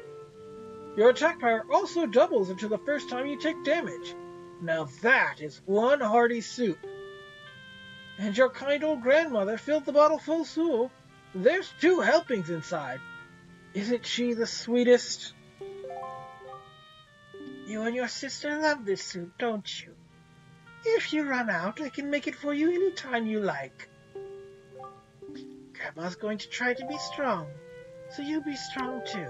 Your attack power also doubles until the first time you take damage. Now that is one hearty soup. And your kind old grandmother filled the bottle full. There's 2 helpings inside. Isn't she the sweetest? You and your sister love this soup, don't you? If you run out, I can make it for you any time you like. Grandma's going to try to be strong, so you be strong too.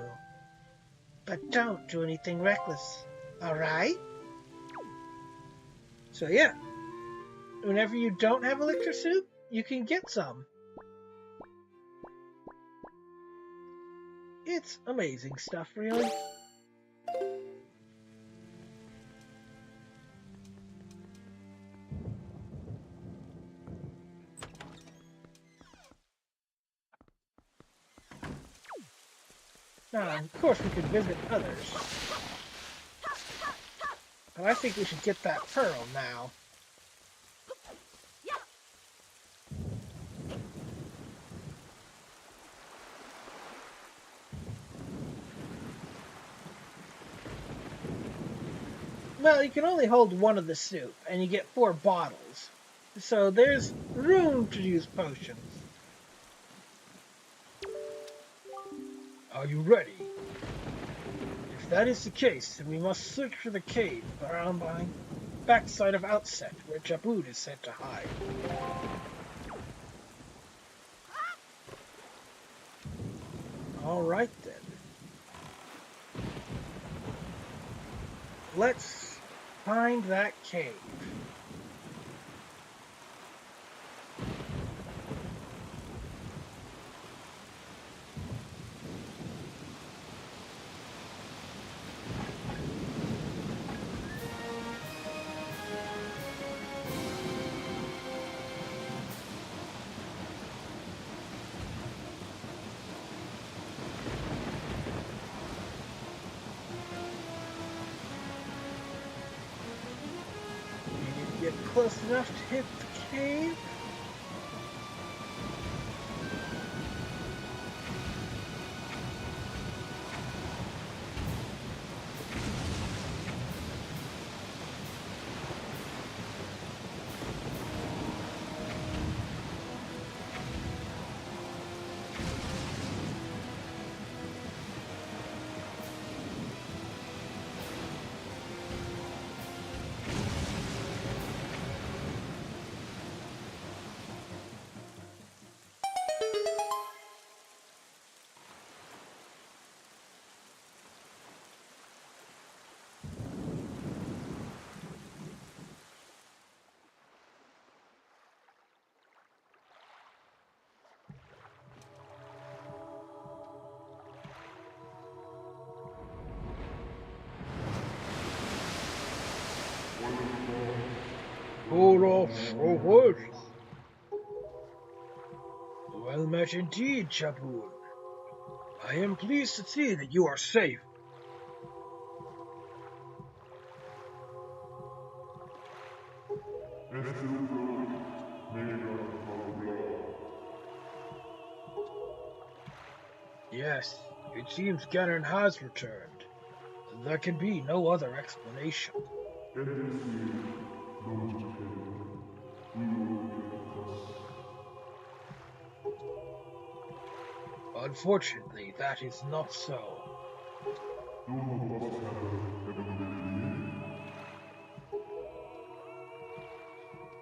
But don't do anything reckless, alright? So yeah, whenever you don't have elixir soup, you can get some. It's amazing stuff, really. Now, of course, we could visit others. But I think we should get that pearl now. Well, you can only hold one of the soup, and you get 4 bottles. So there's room to use potions. Are you ready? If that is the case, then we must search for the cave around behind the backside of Outset, where Jabud is said to hide. Alright then. Let's find that cave. Get close enough to hit the cave. Hold off, forward. Well met indeed, Jabud. I am pleased to see that you are safe. Yes, it seems Ganon has returned. There can be no other explanation. Unfortunately, that is not so.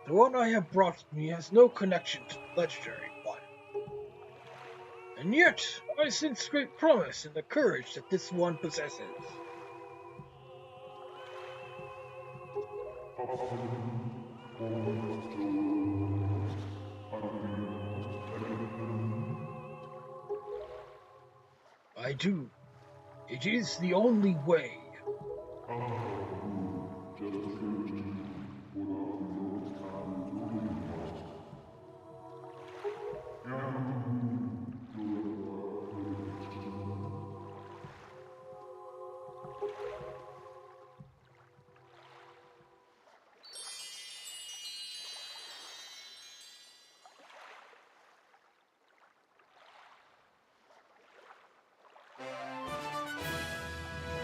The one I have brought with me has no connection to the legendary one. And yet, I sense great promise in the courage that this one possesses. I do. It is the only way.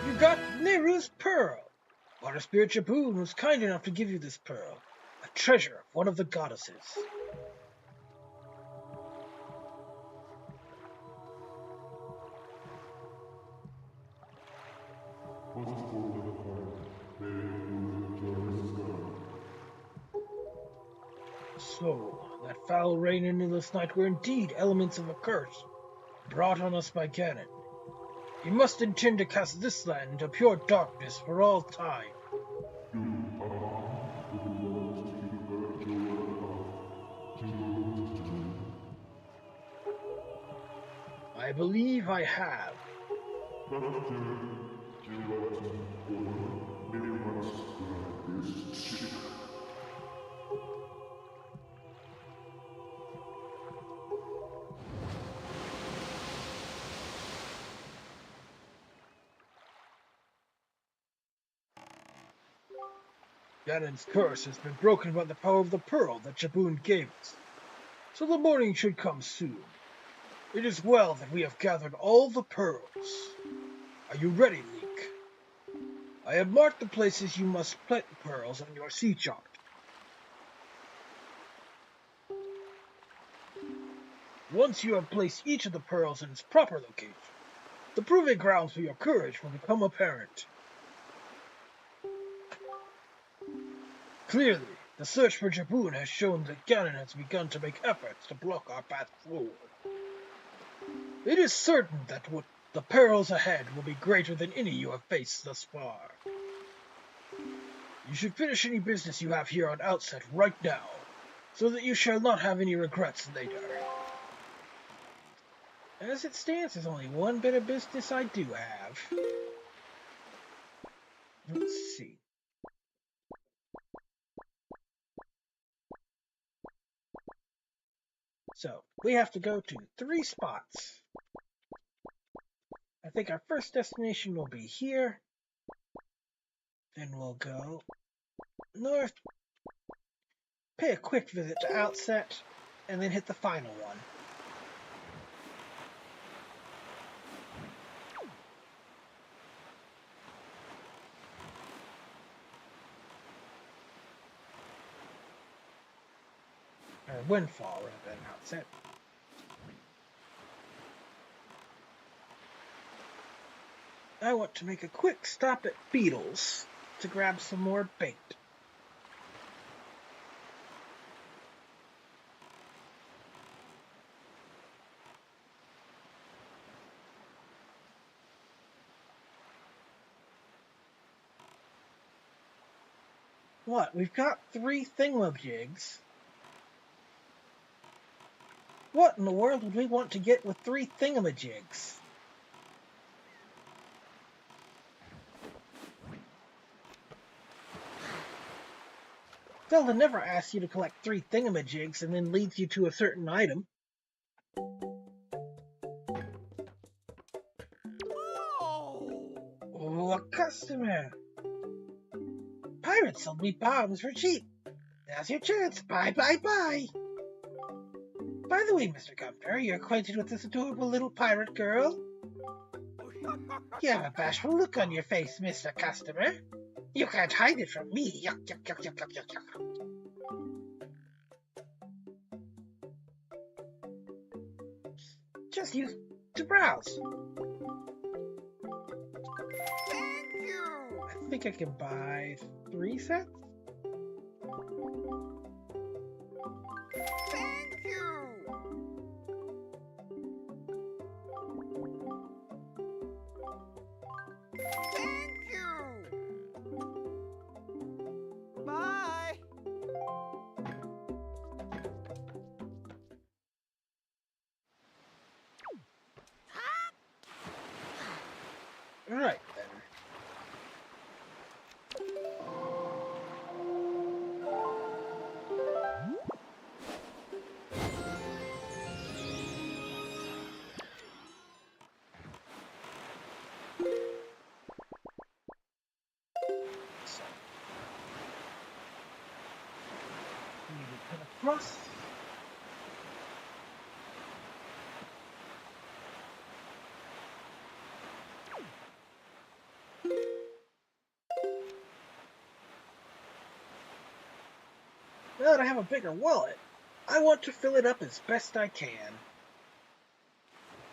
You got Neru's pearl. Water Spirit Jabun was kind enough to give you this pearl, a treasure of one of the goddesses. soul. That foul rain and endless night were indeed elements of a curse brought on us by Ganon. He must intend to cast this land into pure darkness for all time. I believe I have. Ganon's curse has been broken by the power of the pearl that Jaboon gave us, so the morning should come soon. It is well that we have gathered all the pearls. Are you ready, Link? I have marked the places you must plant the pearls on your sea chart. Once you have placed each of the pearls in its proper location, the proving grounds for your courage will become apparent. Clearly, the search for Jaboon has shown that Ganon has begun to make efforts to block our path forward. It is certain that the perils ahead will be greater than any you have faced thus far. You should finish any business you have here on Outset right now, so that you shall not have any regrets later. As it stands, there's only one bit of business I do have. Let's see. So, we have to go to 3 spots. I think our first destination will be here. Then we'll go north, pay a quick visit to Outset, and then hit the final one. Or Windfall, rather than Outset. I want to make a quick stop at Beetle's to grab some more bait. What? We've got 3 thingamajigs. What in the world would we want to get with 3 thingamajigs? Zelda never asks you to collect 3 thingamajigs and then leads you to a certain item. Oh, a customer! Pirates sold me bombs for cheap. Now's your chance. Bye, bye, bye! By the way, Mr. Gumner, are you acquainted with this adorable little pirate girl? You have a bashful look on your face, Mr. Customer. You can't hide it from me. Yuck, yuck, yuck, yuck, yuck, yuck, yuck. Just use to browse. Thank you. I think I can buy 3 sets? Thank you. Thank you. Bye. Alright then. So, we need to put across. Now that I have a bigger wallet, I want to fill it up as best I can.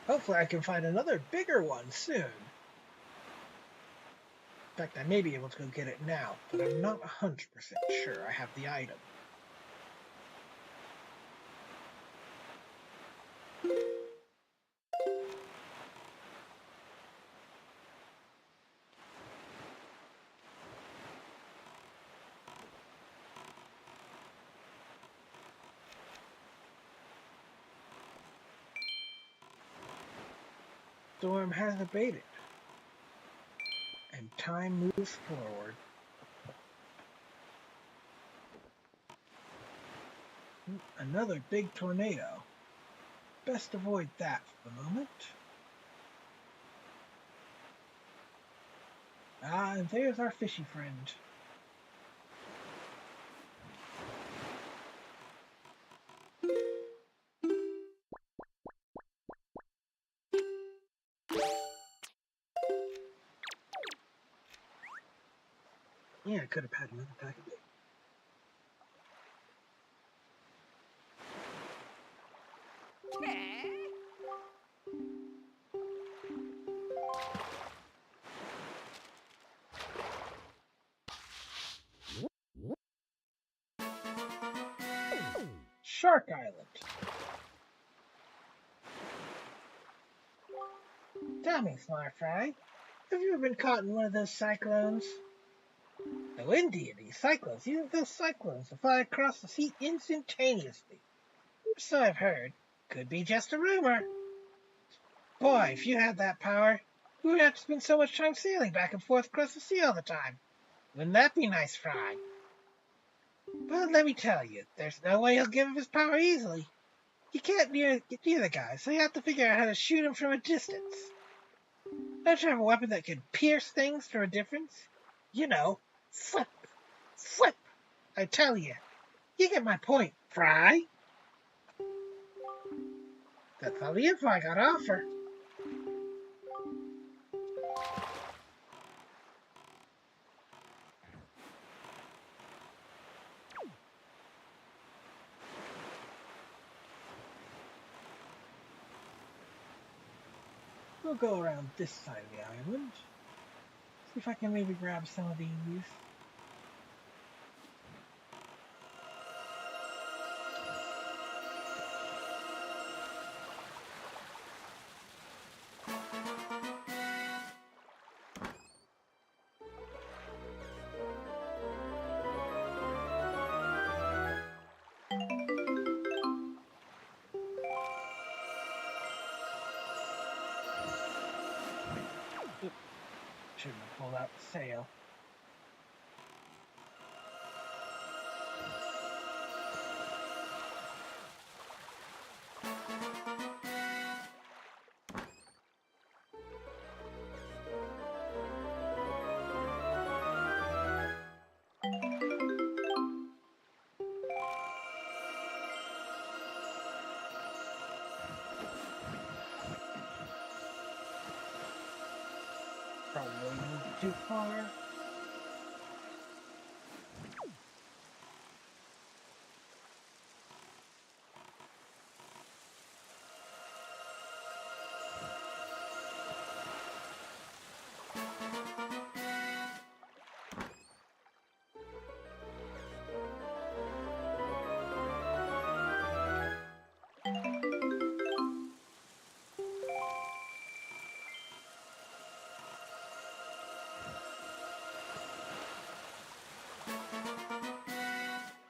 Hopefully I can find another bigger one soon. In fact, I may be able to go get it now, but I'm not 100% sure I have the item. storm has abated, and time moves forward. Another big tornado. Best avoid that for the moment. Ah, and there's our fishy friend. Yeah, I could have had another pack of bait. Shark Island. Tell me, Smart Fry, have you ever been caught in one of those cyclones? Oh, indeed, these cyclones. Those cyclones that fly across the sea instantaneously. So I've heard. Could be just a rumor. Boy, if you had that power, you wouldn't have to spend so much time sailing back and forth across the sea all the time. Wouldn't that be nice, Fry? But let me tell you, there's no way he'll give up his power easily. You can't get near the guy, so you have to figure out how to shoot him from a distance. Don't you have a weapon that can pierce things for a difference? You know, flip, flip. I tell you, you get my point, Fry. That's all the info I got to offer. We'll go around this side of the island. See if I can maybe grab some of these. Shouldn't have pulled out the sail. Probably moved too far.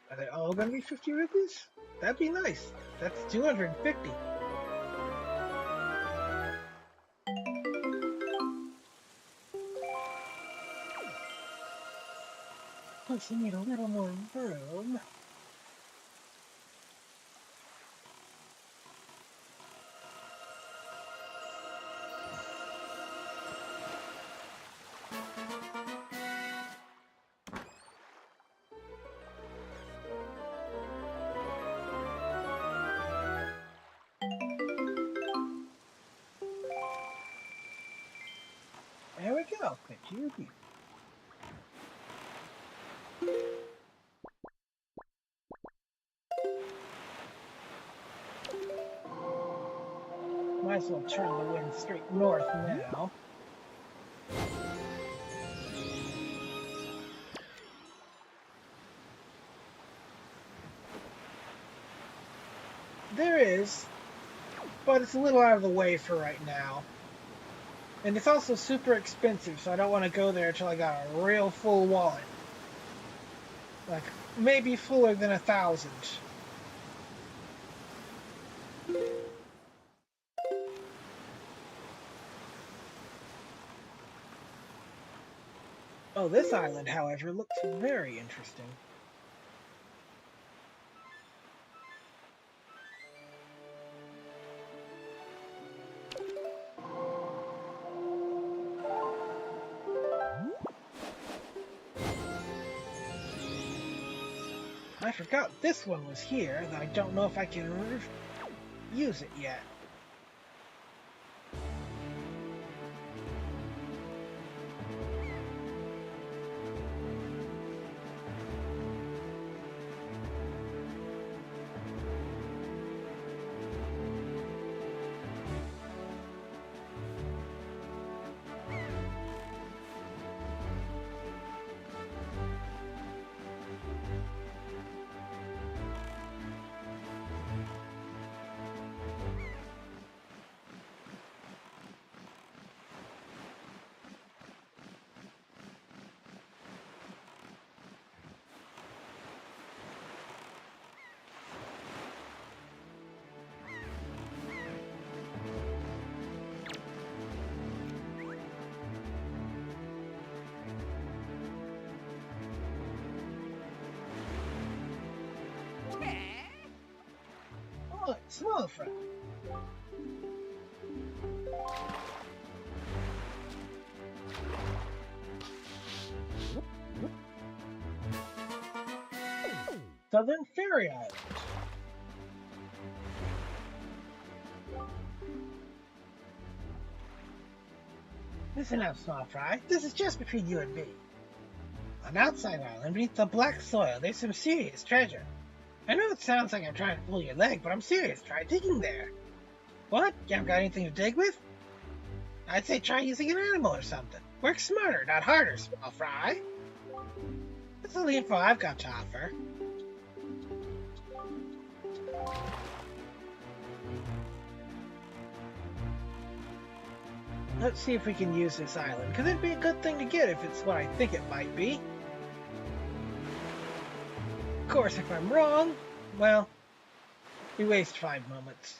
Are they all going to be 50 rupees? That'd be nice. That's 250. Plus, you need a little more room. There we go. 50 rupees. Might as well turn the wind straight north now. There is, but it's a little out of the way for right now. And it's also super expensive, so I don't want to go there until I got a real full wallet. Like, maybe fuller than 1,000. Oh, this island, however, looks very interesting. I forgot this one was here, though I don't know if I can use it yet. Oh, small fry. Southern Fairy Island. Listen up, small fry. This is just between you and me. On Outside Island, beneath the black soil, there's some serious treasure. I know it sounds like I'm trying to pull your leg, but I'm serious. Try digging there. What? You haven't got anything to dig with? I'd say try using an animal or something. Work smarter, not harder, small fry. That's the info I've got to offer. Let's see if we can use this island, because it'd be a good thing to get if it's what I think it might be. Of course, if I'm wrong, well, we waste 5 moments.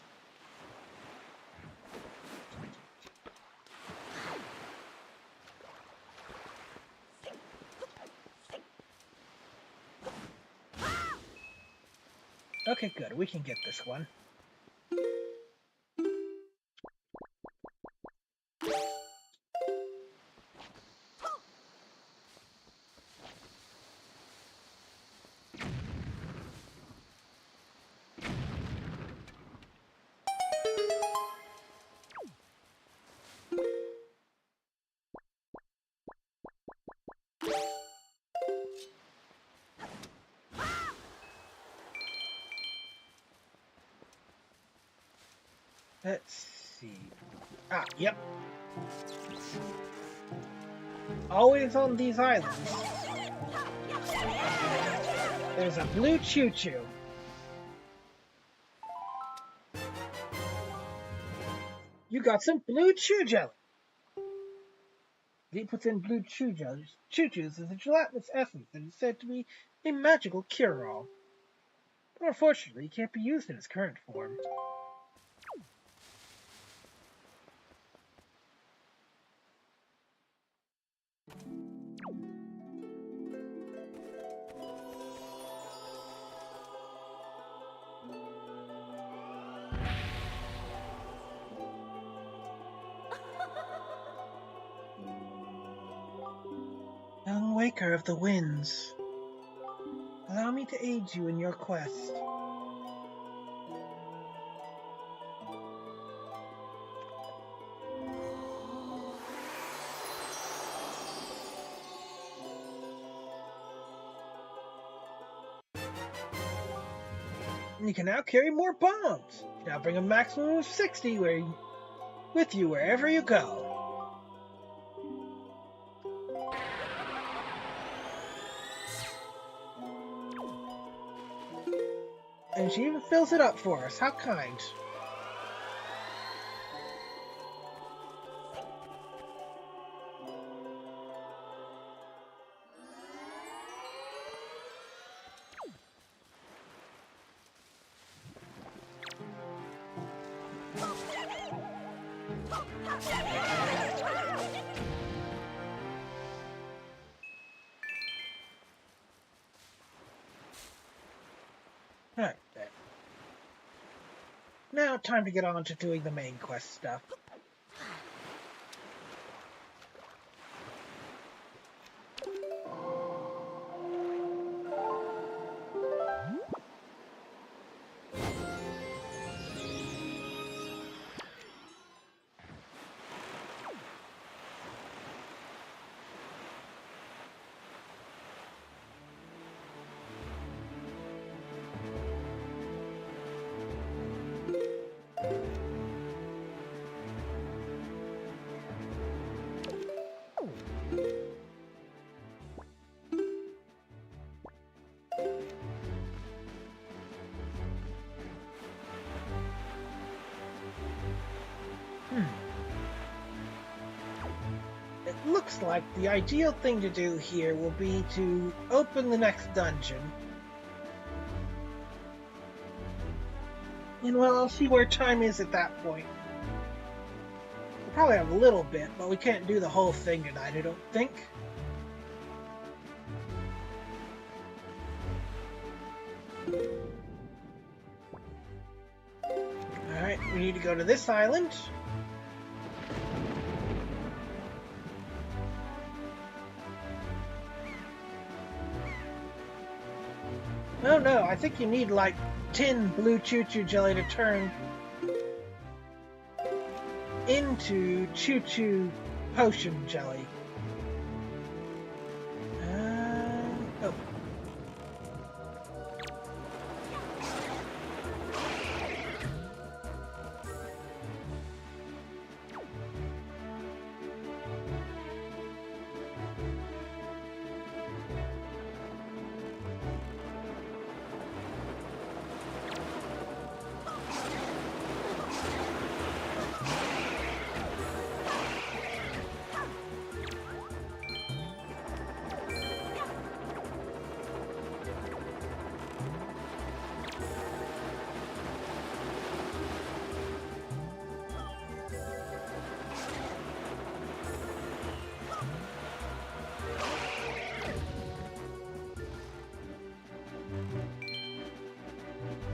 Okay, good. We can get this one. Let's see. Ah, yep. Always on these islands, there's a blue choo-choo. You got some blue chew jelly. Deep within blue choo-choos is a gelatinous essence that is said to be a magical cure-all. But unfortunately, it can't be used in its current form. Young Waker of the Winds, allow me to aid you in your quest. You can now carry more bombs. You can now bring a maximum of 60 with you wherever you go. And she even fills it up for us. How kind. Alright then. Now time to get on to doing the main quest stuff. It looks like the ideal thing to do here will be to open the next dungeon. And well, I'll see where time is at that point. We'll probably have a little bit, but we can't do the whole thing tonight, I don't think. Alright, we need to go to this island. Oh no, I think you need like 10 blue choo-choo jelly to turn into choo-choo potion jelly. Oh.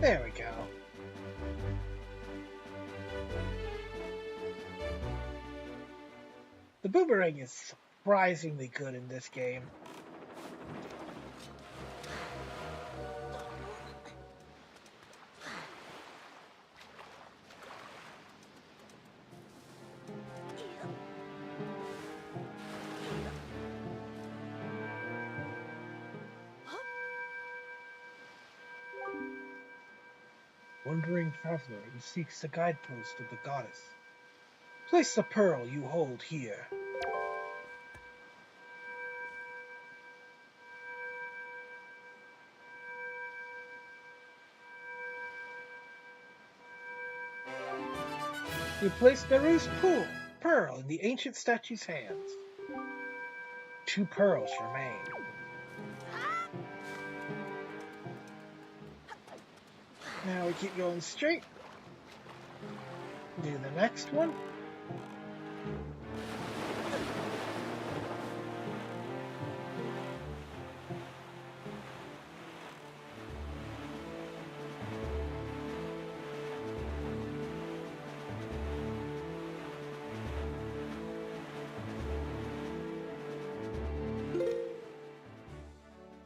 There we go. The boomerang is surprisingly good in this game. Wandering traveler who seeks the guidepost of the goddess. Place the pearl you hold here. You place Naru's pearl in the ancient statue's hands. 2 pearls remain. Now we keep going straight. Do the next one.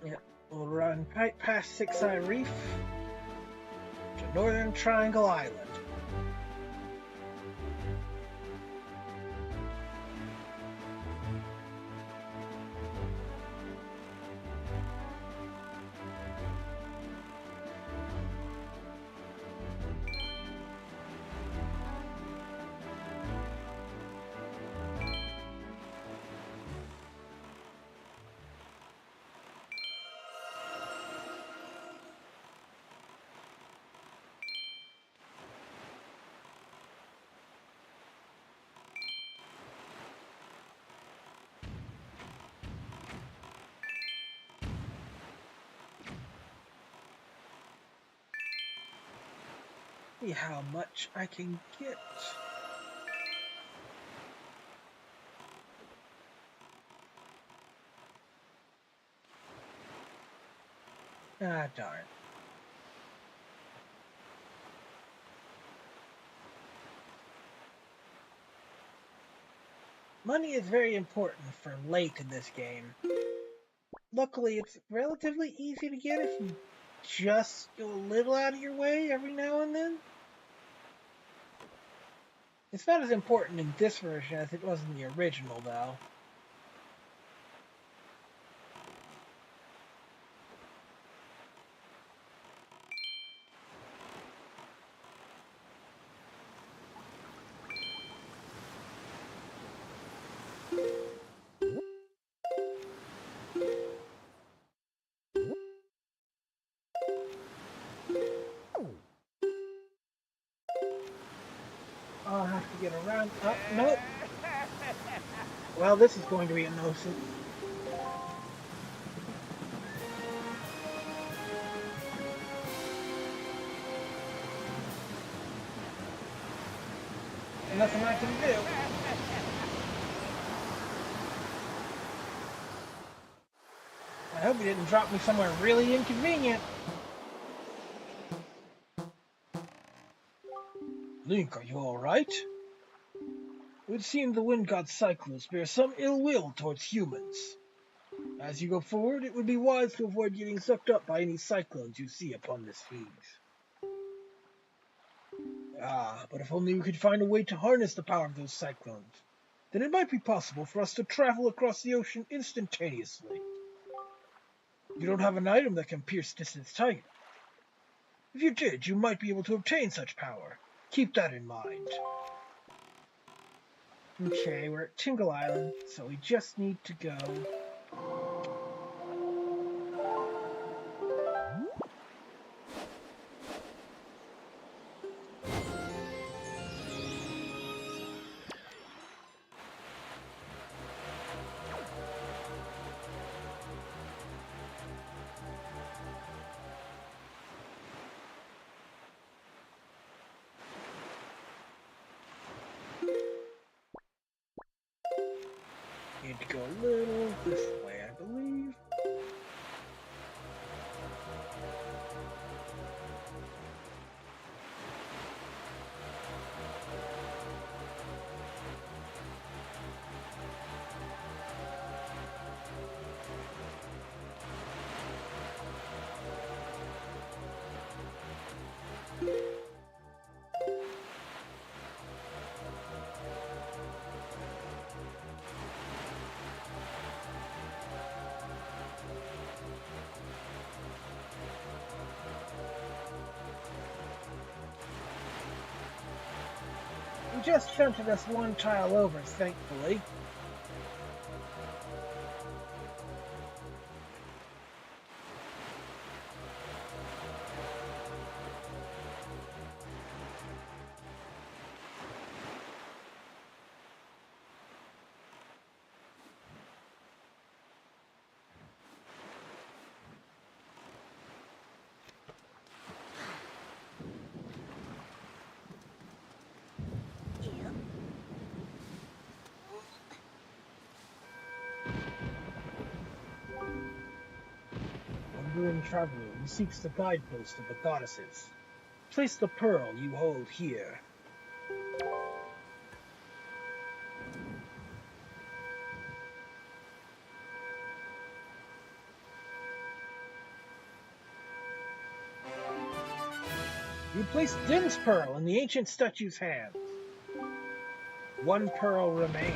Yep, we'll run right past Six Eye Reef to Northern Triangle Island. See how much I can get. Ah, darn. Money is very important for late in this game. Luckily, it's relatively easy to get if you just go a little out of your way every now and then. It's not as important in this version as it was in the original, though. I'll have to get around. Oh, nope. Well, this is going to be a no-suit. Nothing I can do. I hope you didn't drop me somewhere really inconvenient. Link, are you alright? It would seem the wind god cyclones bear some ill will towards humans. As you go forward, it would be wise to avoid getting sucked up by any cyclones you see upon this feed. Ah, but if only we could find a way to harness the power of those cyclones, then it might be possible for us to travel across the ocean instantaneously. You don't have an item that can pierce distance tight. If you did, you might be able to obtain such power. Keep that in mind. Okay, we're at Tingle Island, so we just need to go. Need to go a little this way, I believe. You just shunted us one tile over, thankfully. Wandering traveler who seeks the guidepost of the goddesses. Place the pearl you hold here. You place Din's pearl in the ancient statue's hands. One pearl remains.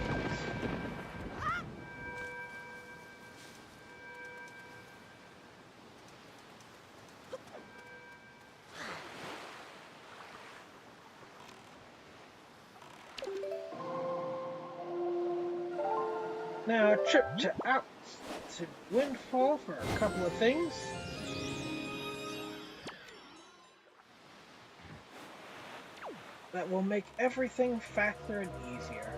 Now, a trip out to Windfall for a couple of things. That will make everything faster and easier.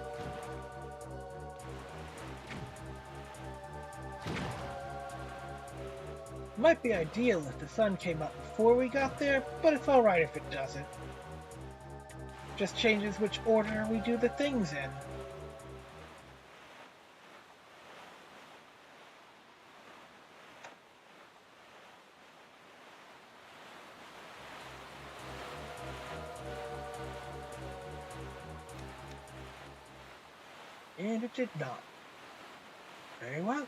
Might be ideal if the sun came up before we got there, but it's alright if it doesn't. Just changes which order we do the things in. And it did not. Very well.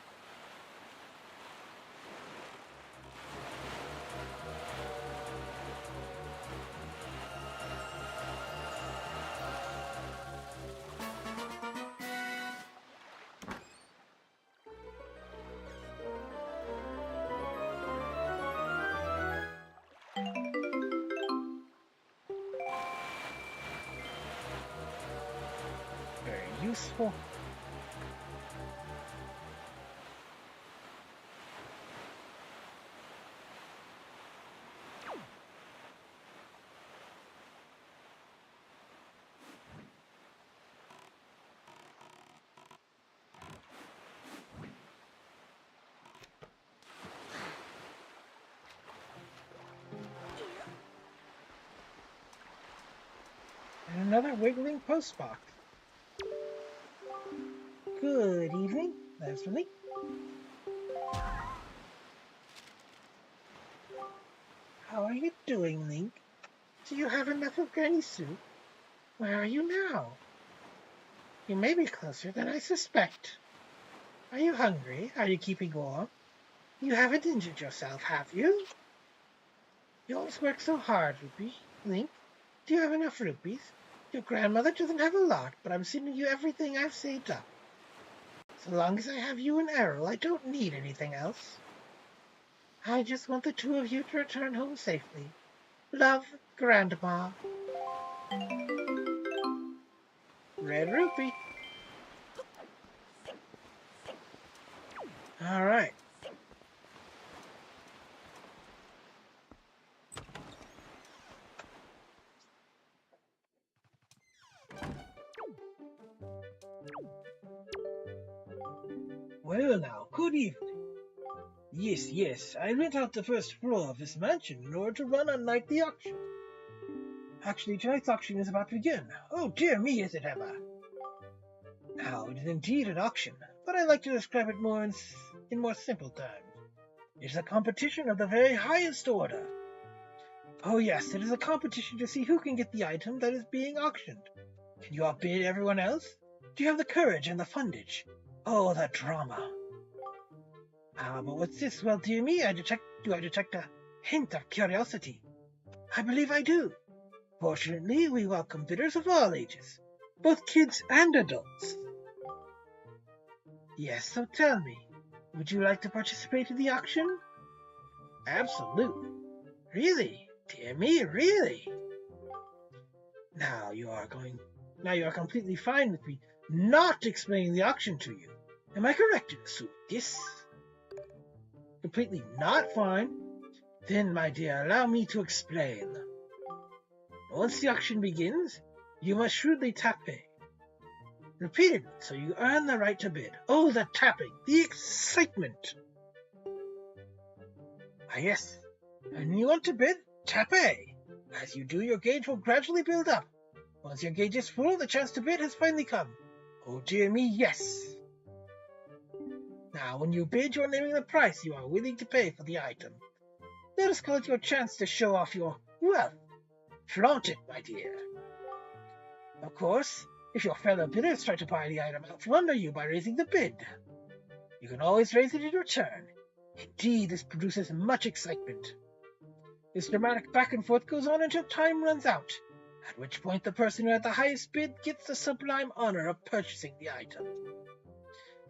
Very useful. And another wiggling postbox. Good evening, Leslie. How are you doing, Link? Do you have enough of Granny's soup? Where are you now? You may be closer than I suspect. Are you hungry? Are you keeping warm? You haven't injured yourself, have you? You always work so hard, Rupee. Link, do you have enough rupees? Your grandmother doesn't have a lot, but I'm sending you everything I've saved up. So long as I have you and Errol, I don't need anything else. I just want the two of you to return home safely. Love, Grandma. Red rupee. All right. Well now, good evening. Yes, I rent out the first floor of this mansion in order to run a nightly auction. Actually, tonight's auction is about to begin. Oh dear me, is it ever? Now, it is indeed an auction, but I like to describe it more in more simple terms. It is a competition of the very highest order. Oh yes, it is a competition to see who can get the item that is being auctioned. Can you outbid everyone else? Do you have the courage and the fundage? Oh, the drama. But what's this? Well, dear me, do I detect a hint of curiosity? I believe I do. Fortunately, we welcome bidders of all ages, both kids and adults. Yes, so tell me, would you like to participate in the auction? Absolutely. Really? Dear me, really? Now you are completely fine with me not explaining the auction to you. Am I correct in assuming this? Completely not fine? Then, my dear, allow me to explain. Once the auction begins, you must shrewdly tap pay. Repeatedly, so you earn the right to bid. Oh, the tapping, the excitement! Ah, yes, and when you want to bid, tap A. As you do, your gauge will gradually build up. Once your gauge is full, the chance to bid has finally come. Oh dear me, yes! Now, when you bid, you're naming the price you are willing to pay for the item. Let us call it your chance to show off your wealth. Flaunt it, my dear. Of course, if your fellow bidders try to buy the item out from under you by raising the bid, you can always raise it in return. Indeed, this produces much excitement. This dramatic back and forth goes on until time runs out, at which point the person who had the highest bid gets the sublime honor of purchasing the item.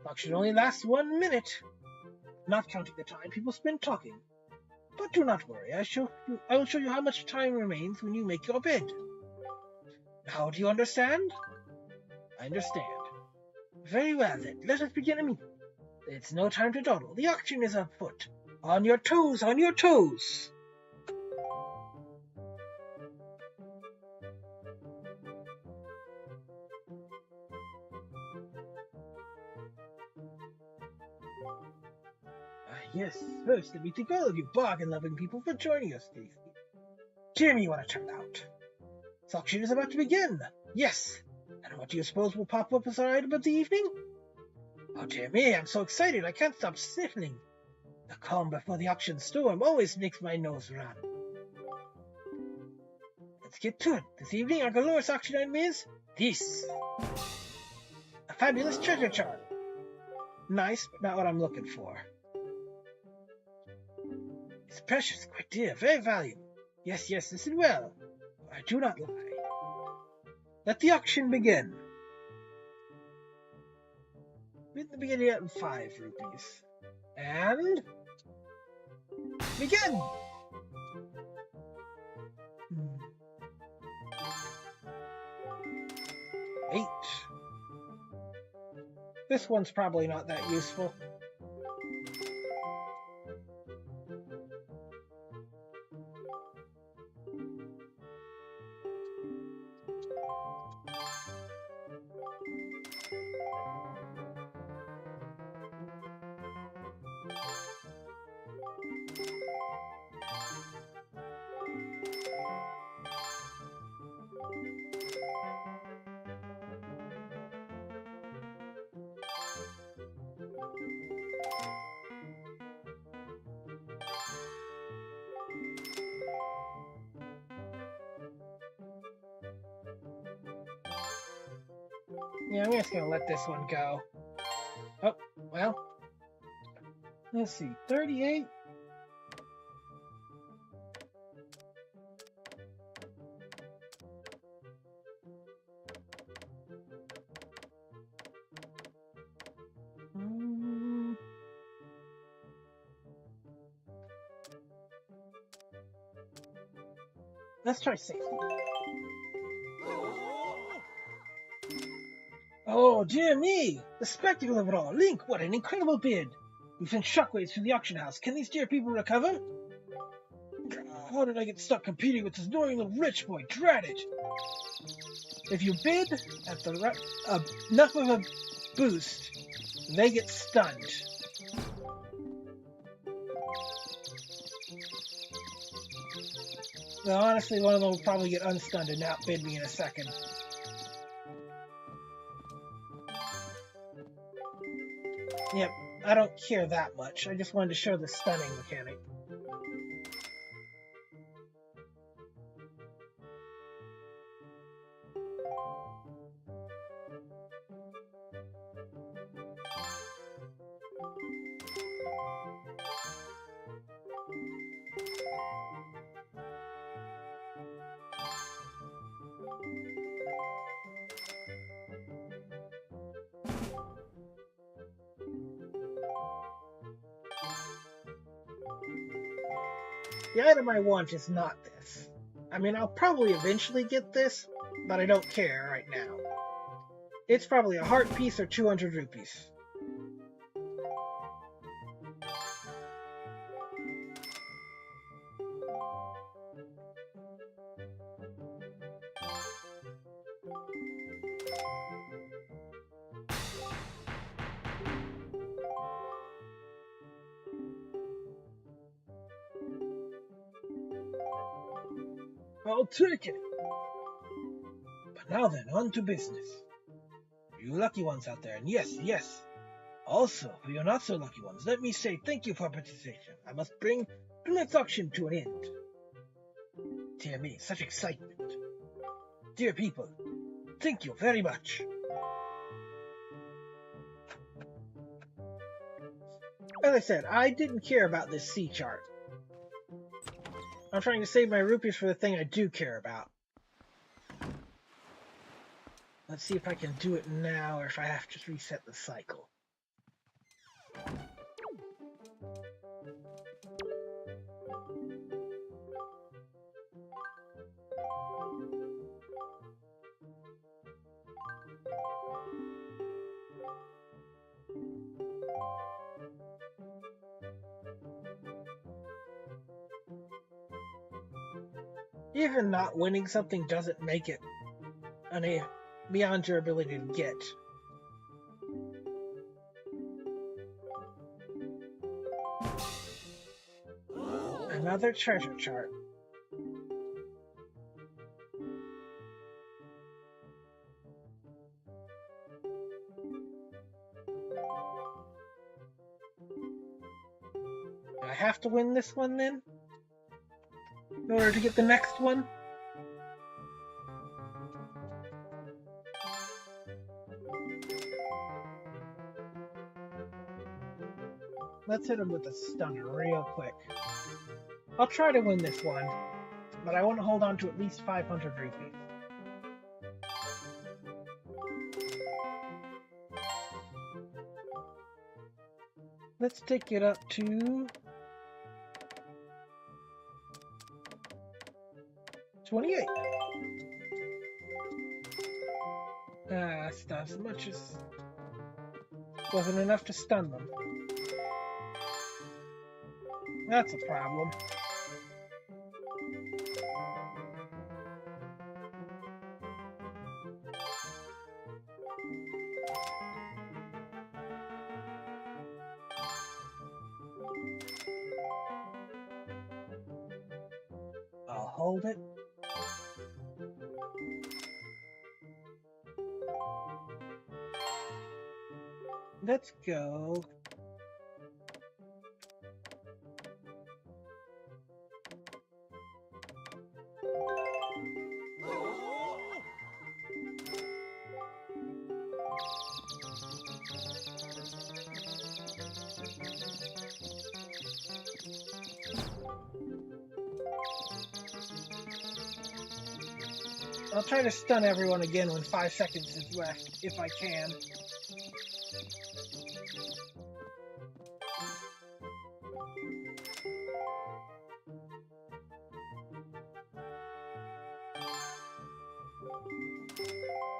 The auction only lasts 1 minute, not counting the time people spend talking. But do not worry, I will show you how much time remains when you make your bid. Now do you understand? I understand. Very well then, let us begin immediately. It's no time to dawdle. The auction is afoot. On your toes, on your toes! Yes, first let me thank all of you bargain-loving people for joining us today. Dear me, what a turnout. This auction is about to begin. Yes, and what do you suppose will pop up as our item of the evening? Oh dear me, I'm so excited I can't stop sniffling. The calm before the auction storm always makes my nose run. Let's get to it. This evening our glorious auction item is this. A fabulous treasure chart. Nice, but not what I'm looking for. It's precious, quite dear, very valuable. Yes, yes, listen well. I do not lie. Let the auction begin. With the beginning at 5 rupees. And... begin! Eight. This one's probably not that useful. Yeah, I'm just gonna let this one go. Oh, well. Let's see, 38? Let's try 60. Oh, dear me! The spectacle of it all! Link, what an incredible bid! We've sent shockwaves through the auction house. Can these dear people recover? How did I get stuck competing with this annoying little rich boy? Drat it! If you bid at the enough of a boost, they get stunned. Well, honestly, one of them will probably get unstunned and outbid me in a second. Yep, I don't care that much. I just wanted to show the stunning mechanic. The item I want is not this. I mean, I'll probably eventually get this, but I don't care right now. It's probably a heart piece or 200 rupees. I'll take it. But now then, on to business. You lucky ones out there, and yes, yes. Also, for you not so lucky ones, let me say thank you for participation. I must bring tonight's auction to an end. Dear me, such excitement. Dear people, thank you very much. As I said, I didn't care about this C chart. I'm trying to save my rupees for the thing I do care about. Let's see if I can do it now or if I have to reset the cycle. Even not winning something doesn't make it beyond your ability to get. Another treasure chart. Do I have to win this one then? In order to get the next one? Let's hit him with a stunner real quick. I'll try to win this one, but I want to hold on to at least 500 rupees. Let's take it up to 28. That's not as much as... wasn't enough to stun them. That's a problem. I'll hold it. Let's go. I'll try to stun everyone again when 5 seconds is left, if I can.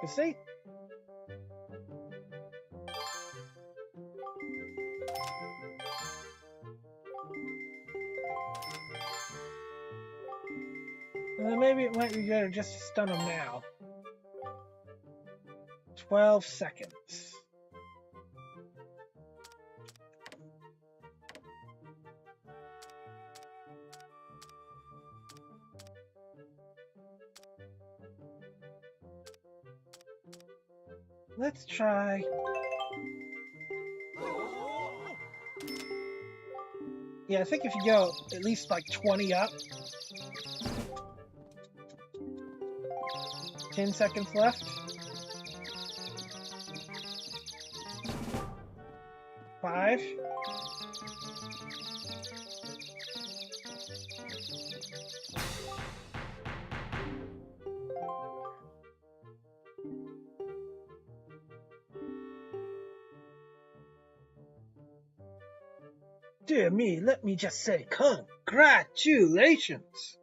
You see? Well, maybe it might be better just to stun him now. 12 seconds. Let's try. Yeah, I think if you go at least like 20 up. 10 seconds left. 5. 'Dear me, let me just say congratulations!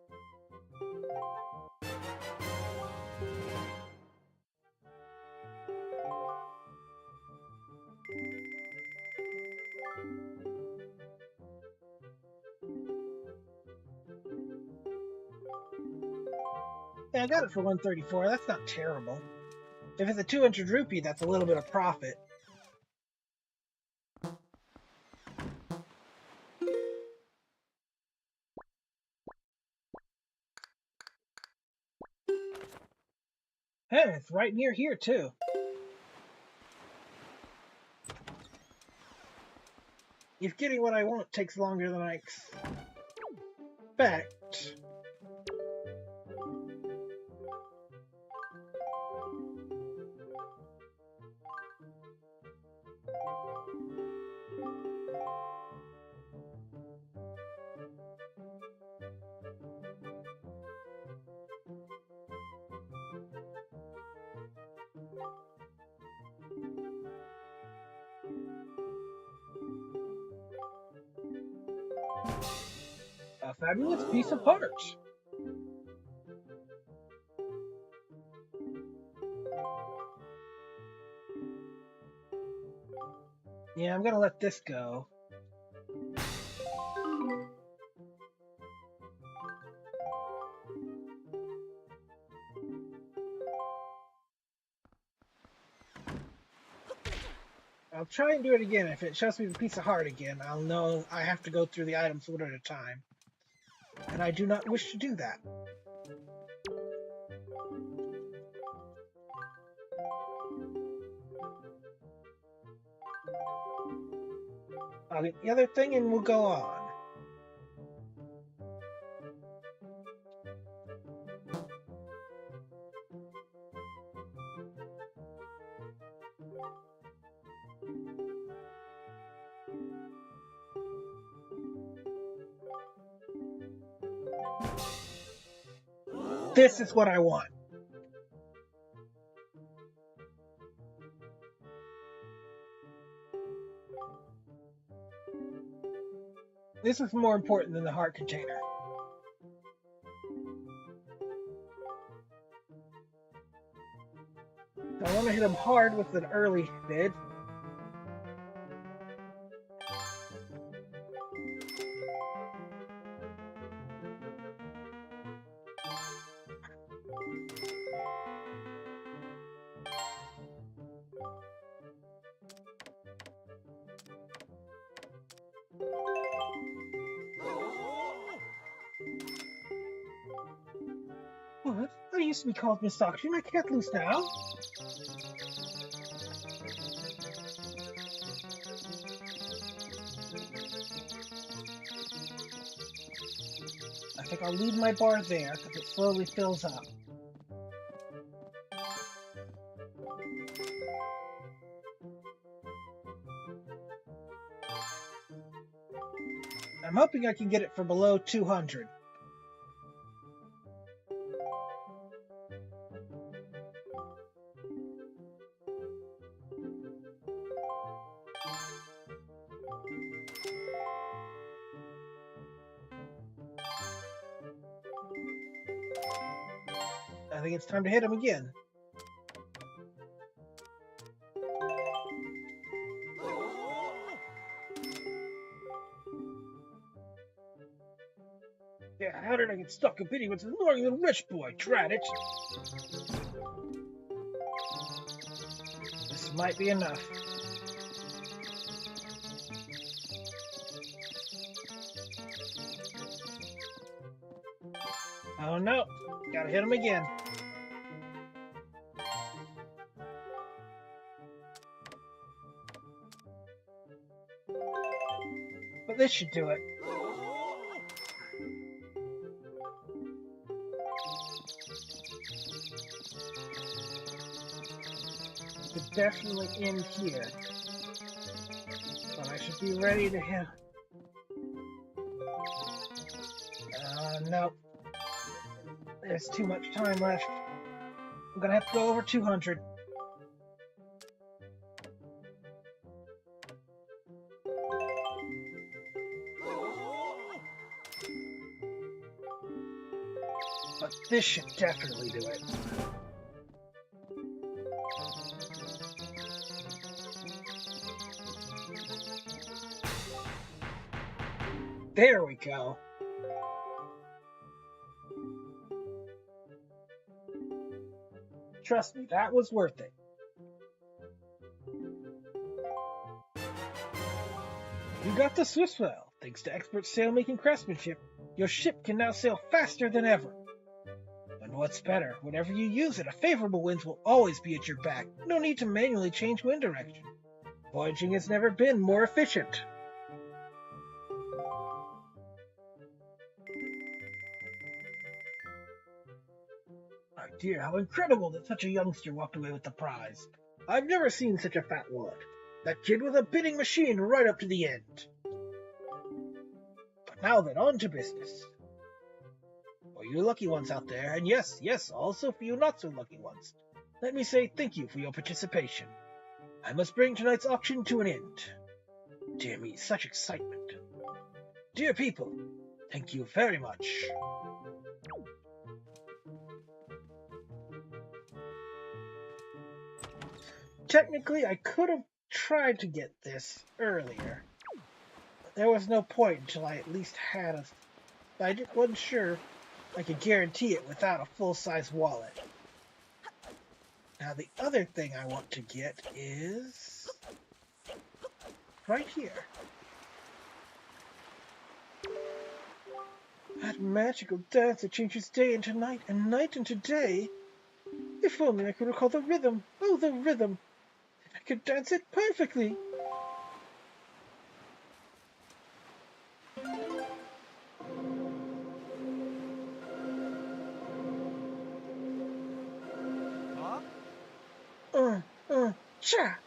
Yeah, I got it for 134. That's not terrible. If it's a 200 rupee, that's a little bit of profit. Hey, it's right near here, too. If getting what I want takes longer than I expect... A fabulous piece of art. Yeah, I'm gonna let this go. I'll try and do it again. If it shows me the piece of heart again, I'll know I have to go through the items one at a time. And I do not wish to do that. I'll get the other thing and we'll go on. This is what I want. This is more important than the heart container. So I want to hit him hard with an early bid. What? I used to be called Miss Auction. I can't lose now. I think I'll leave my bar there because it slowly fills up. I'm hoping I can get it for below 200. I think it's time to hit him again. Yeah, how did I get stuck competing with this annoying little rich boy? Drat it! This might be enough. Oh no! Gotta hit him again. But this should do it. It's definitely in here. But I should be ready to hit. No. There's too much time left. I'm gonna have to go over 200. But this should definitely do it. There we go. Trust me, that was worth it. You got the Swiss well. Thanks to expert sailmaking craftsmanship, your ship can now sail faster than ever. And what's better, whenever you use it, a favorable wind will always be at your back. No need to manually change wind direction. Voyaging has never been more efficient. My dear, how incredible that such a youngster walked away with the prize. I've never seen such a fat wallet. That kid was a bidding machine right up to the end. But now then, on to business. For you lucky ones out there, and yes, also for you not so lucky ones, let me say thank you for your participation. I must bring tonight's auction to an end. Dear me, such excitement. Dear people, thank you very much. Technically, I could have tried to get this earlier. But there was no point until I at least had a... I wasn't sure I could guarantee it without a full-size wallet. Now, the other thing I want to get is... right here. That magical dance that changes day into night and night into day. If only I could recall the rhythm. Oh, the rhythm. I could dance it perfectly. Cha.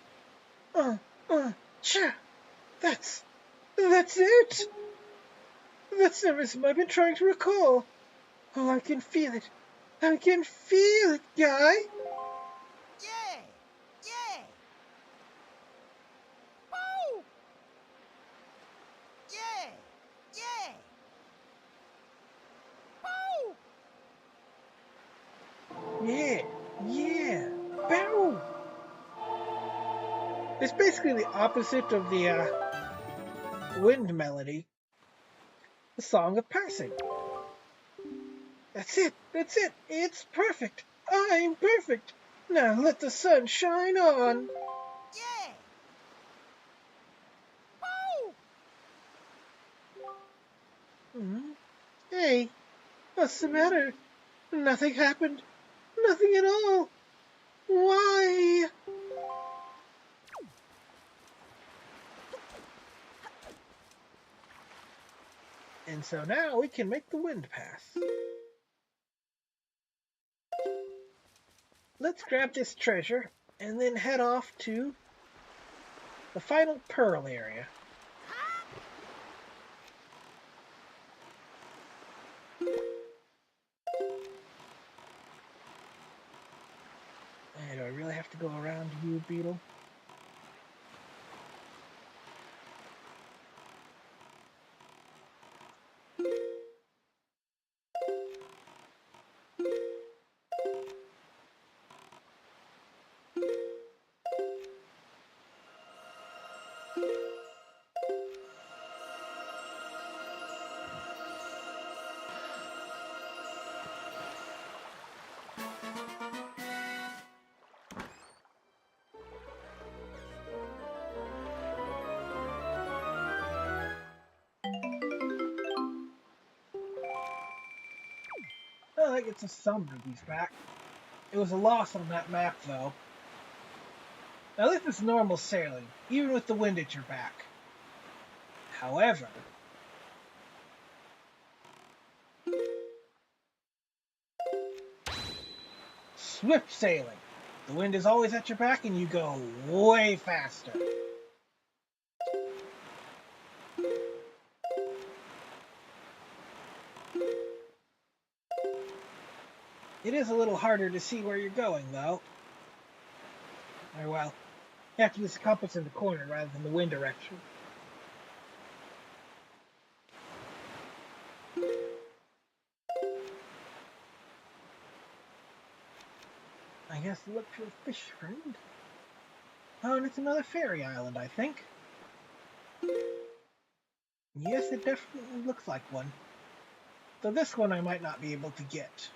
Cha. That's it. That's the rhythm I've been trying to recall. Oh, I can feel it. I can feel it, guy. Yeah! Yeah! Woo! Yeah! Yeah! Woo! Yeah, yeah. Bow. It's basically the opposite of the wind melody, the song of passing. That's it. That's it. It's perfect. I'm perfect. Now let the sun shine on. Yeah! Woo! Hey, what's the matter? Nothing happened. Nothing at all. Why? And so now we can make the wind pass. Let's grab this treasure and then head off to the final pearl area. Hey, do I really have to go around you, Beetle? Oh, that gets us some rubies back. It was a loss on that map, though. Now this is normal sailing, even with the wind at your back. However, swift sailing. The wind is always at your back and you go way faster. It is a little harder to see where you're going, though. Or, well, you have to use the compass in the corner rather than the wind direction. I guess look for a fish friend. Oh, and it's another fairy island, I think. Yes, it definitely looks like one. Though this one I might not be able to get.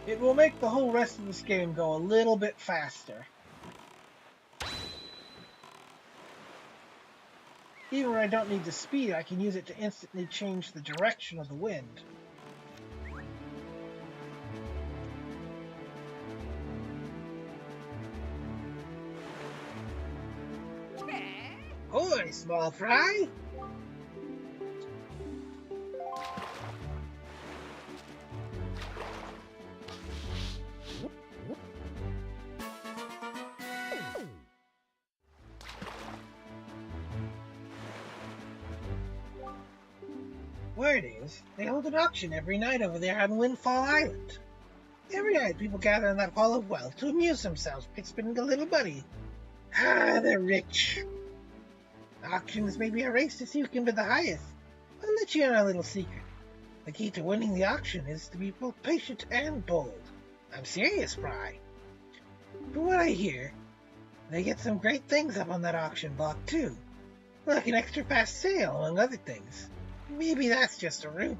It will make the whole rest of this game go a little bit faster. Even when I don't need the speed, I can use it to instantly change the direction of the wind. Ahoy, small fry! Word is, they hold an auction every night over there on Windfall Island. Every night people gather in that hall of wealth to amuse themselves by spending a little money. Ah, they're rich. Auctions may be a race to see who can bid the highest. I'll let you in on a little secret. The key to winning the auction is to be both patient and bold. I'm serious, Fry. From what I hear, they get some great things up on that auction block, too. Like an extra fast sale, among other things. Maybe that's just a rumor.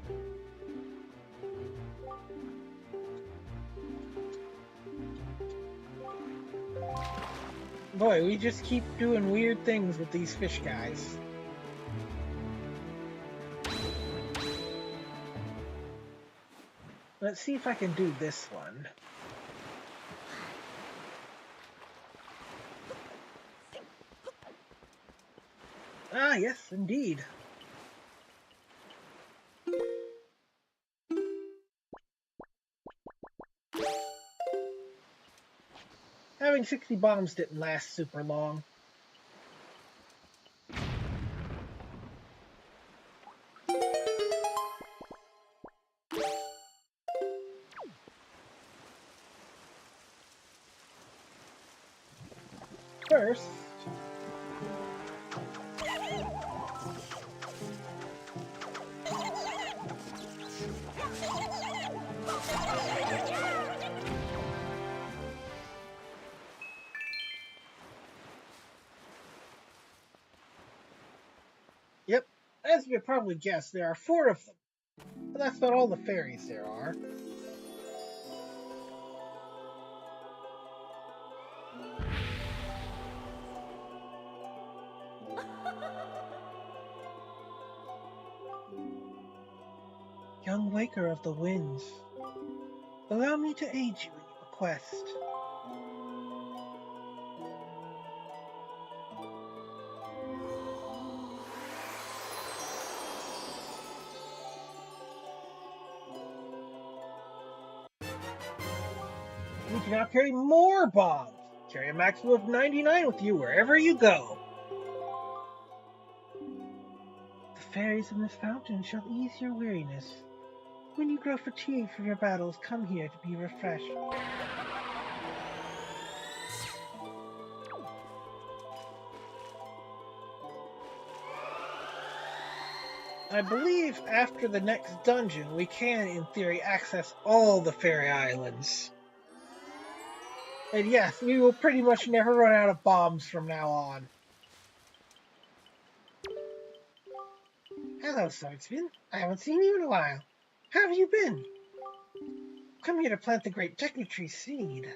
Boy, we just keep doing weird things with these fish guys. Let's see if I can do this one. Ah, yes, indeed. Having 60 bombs didn't last super long. First, yep, as you probably guessed, there are 4 of them. But that's not all the fairies there are. Young Waker of the Winds, allow me to aid you in your quest. You can now carry more bombs. Carry a maximum of 99 with you wherever you go. The fairies in this fountain shall ease your weariness. When you grow fatigued from your battles, come here to be refreshed. I believe after the next dungeon, we can, in theory, access all the fairy islands. And yes, we will pretty much never run out of bombs from now on. Hello, Swordsman. I haven't seen you in a while. How have you been? Come here to plant the great Deku Tree seed.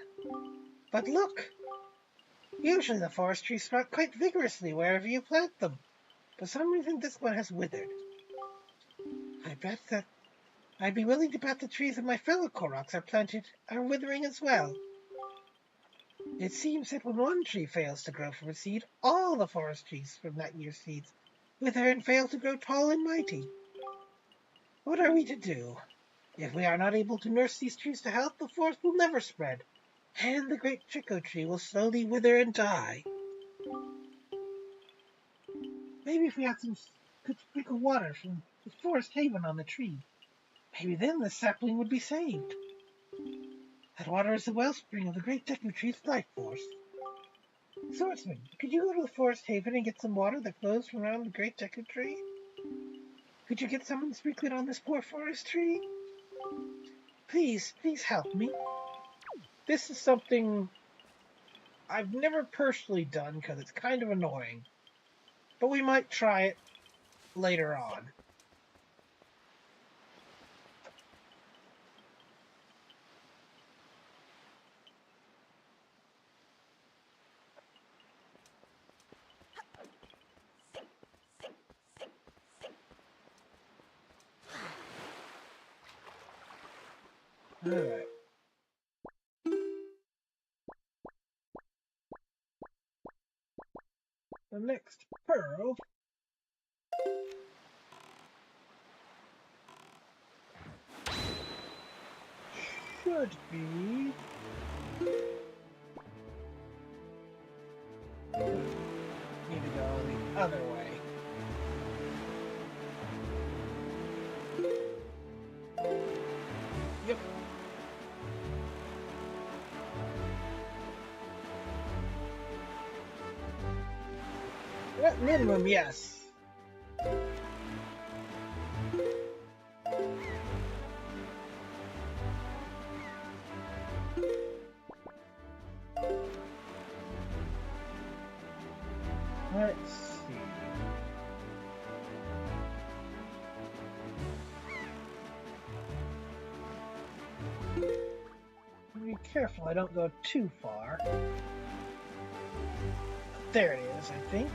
But look! Usually the forest trees sprout quite vigorously wherever you plant them. For some reason this one has withered. I bet that I'd be willing to bet the trees of my fellow Koroks are withering as well. It seems that when one tree fails to grow from a seed, all the forest trees from that year's seeds wither and fail to grow tall and mighty. What are we to do? If we are not able to nurse these trees to health, the forest will never spread, and the great Trico tree will slowly wither and die. Maybe if we had some good sprinkle water from the forest haven on the tree, maybe then the sapling would be saved. That water is the wellspring of the great Deku tree's life force. Swordsman, could you go to the forest haven and get some water that flows from around the great Deku tree? Could you get someone to sprinkle it on this poor forest tree? Please help me. This is something I've never personally done because it's kind of annoying. But we might try it later on. Alright. The next pearl should be need to go the other way. Yep. At minimum, yes. Let's see. Be careful I don't go too far. There it is, I think.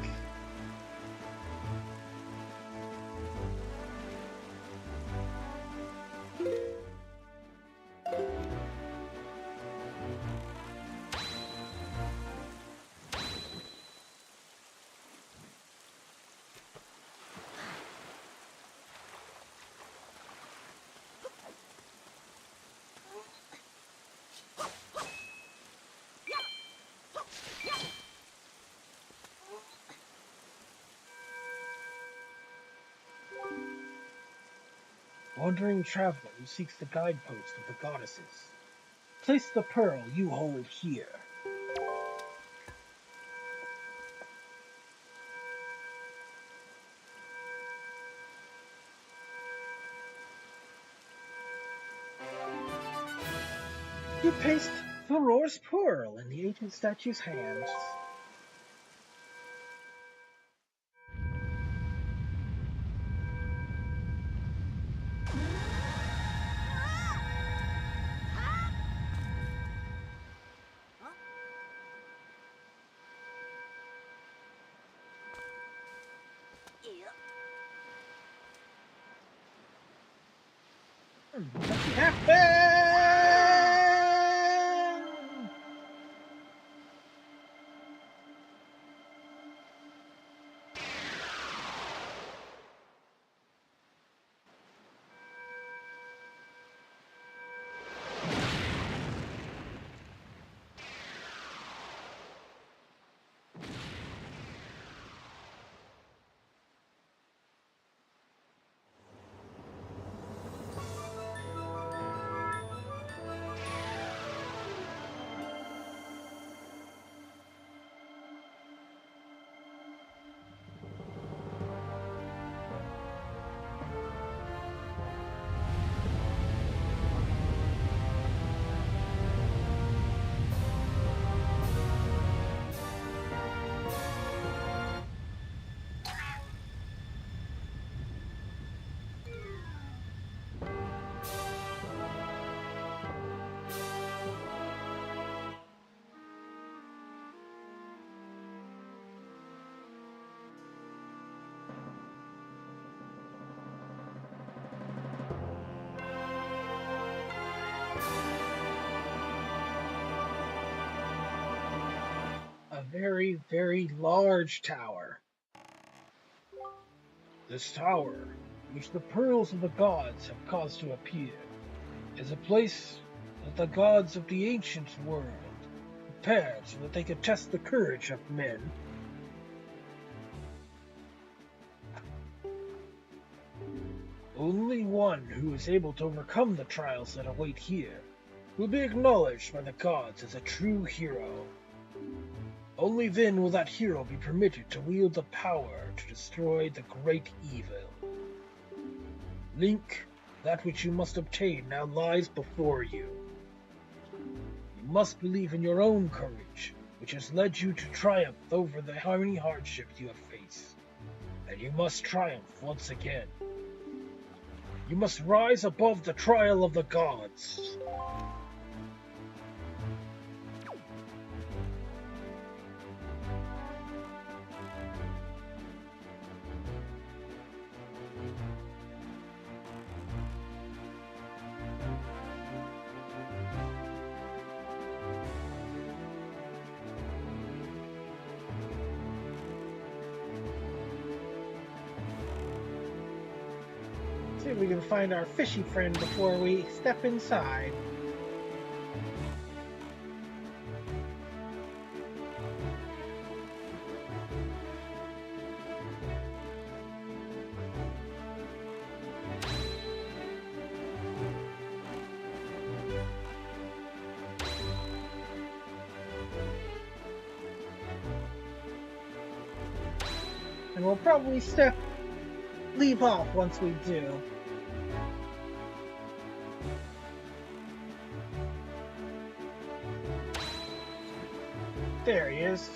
wandering traveler who seeks the guidepost of the goddesses. Place the pearl you hold here. You placed Thoreau's pearl in the ancient statue's hands. What happened? A very, very large tower. This tower, which the pearls of the gods have caused to appear, is a place that the gods of the ancient world prepared so that they could test the courage of men. Only one who is able to overcome the trials that await here will be acknowledged by the gods as a true hero. Only then will that hero be permitted to wield the power to destroy the great evil. Link, that which you must obtain now lies before you. You must believe in your own courage, which has led you to triumph over the many hardships you have faced. And you must triumph once again. You must rise above the trial of the gods. See if we can find our fishy friend before we step inside. And we'll probably leave off once we do. There he is.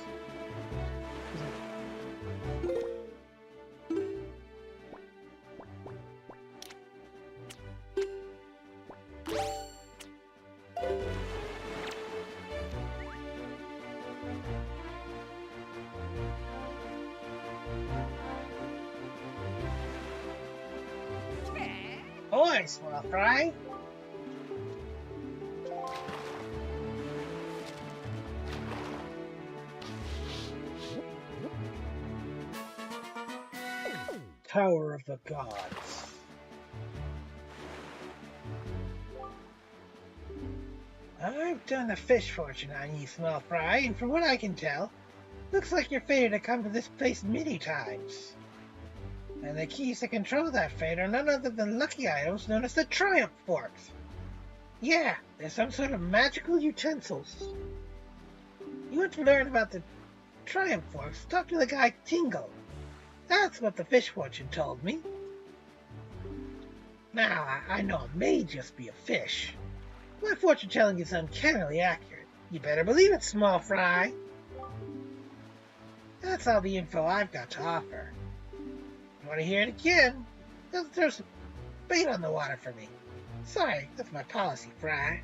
Boy, small fry. Tower of the Gods. I've done a fish fortune on you, small fry, and from what I can tell, looks like you're fated to come to this place many times. And the keys to control that fate are none other than lucky items known as the Triumph Forks. Yeah, they're some sort of magical utensils. You want to learn about the Triumph Forks? Talk to the guy Tingle. That's what the fish fortune told me. Now, I know it may just be a fish. My fortune telling is uncannily accurate. You better believe it, small fry. That's all the info I've got to offer. You want to hear it again? There's some bait on the water for me. Sorry, that's my policy, Fry.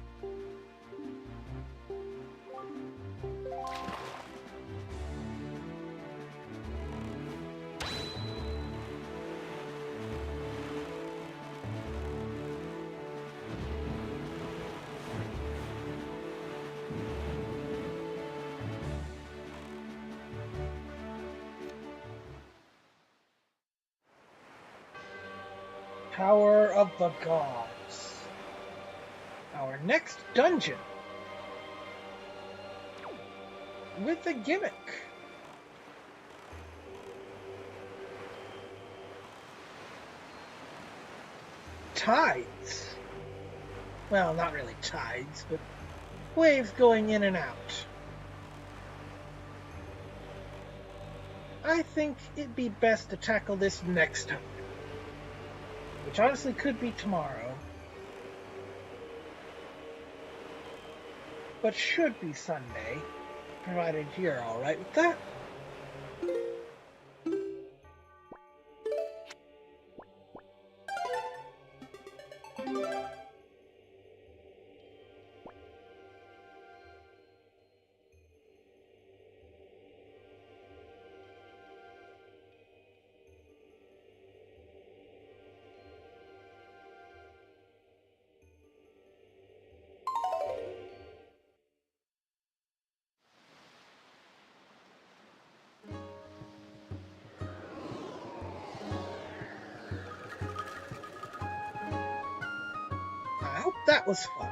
Tower of the Gods. Our next dungeon. With a gimmick. Tides. Well, not really tides, but waves going in and out. I think it'd be best to tackle this next time. Which honestly could be tomorrow. But should be Sunday, provided you're alright with that. I hope that was fun.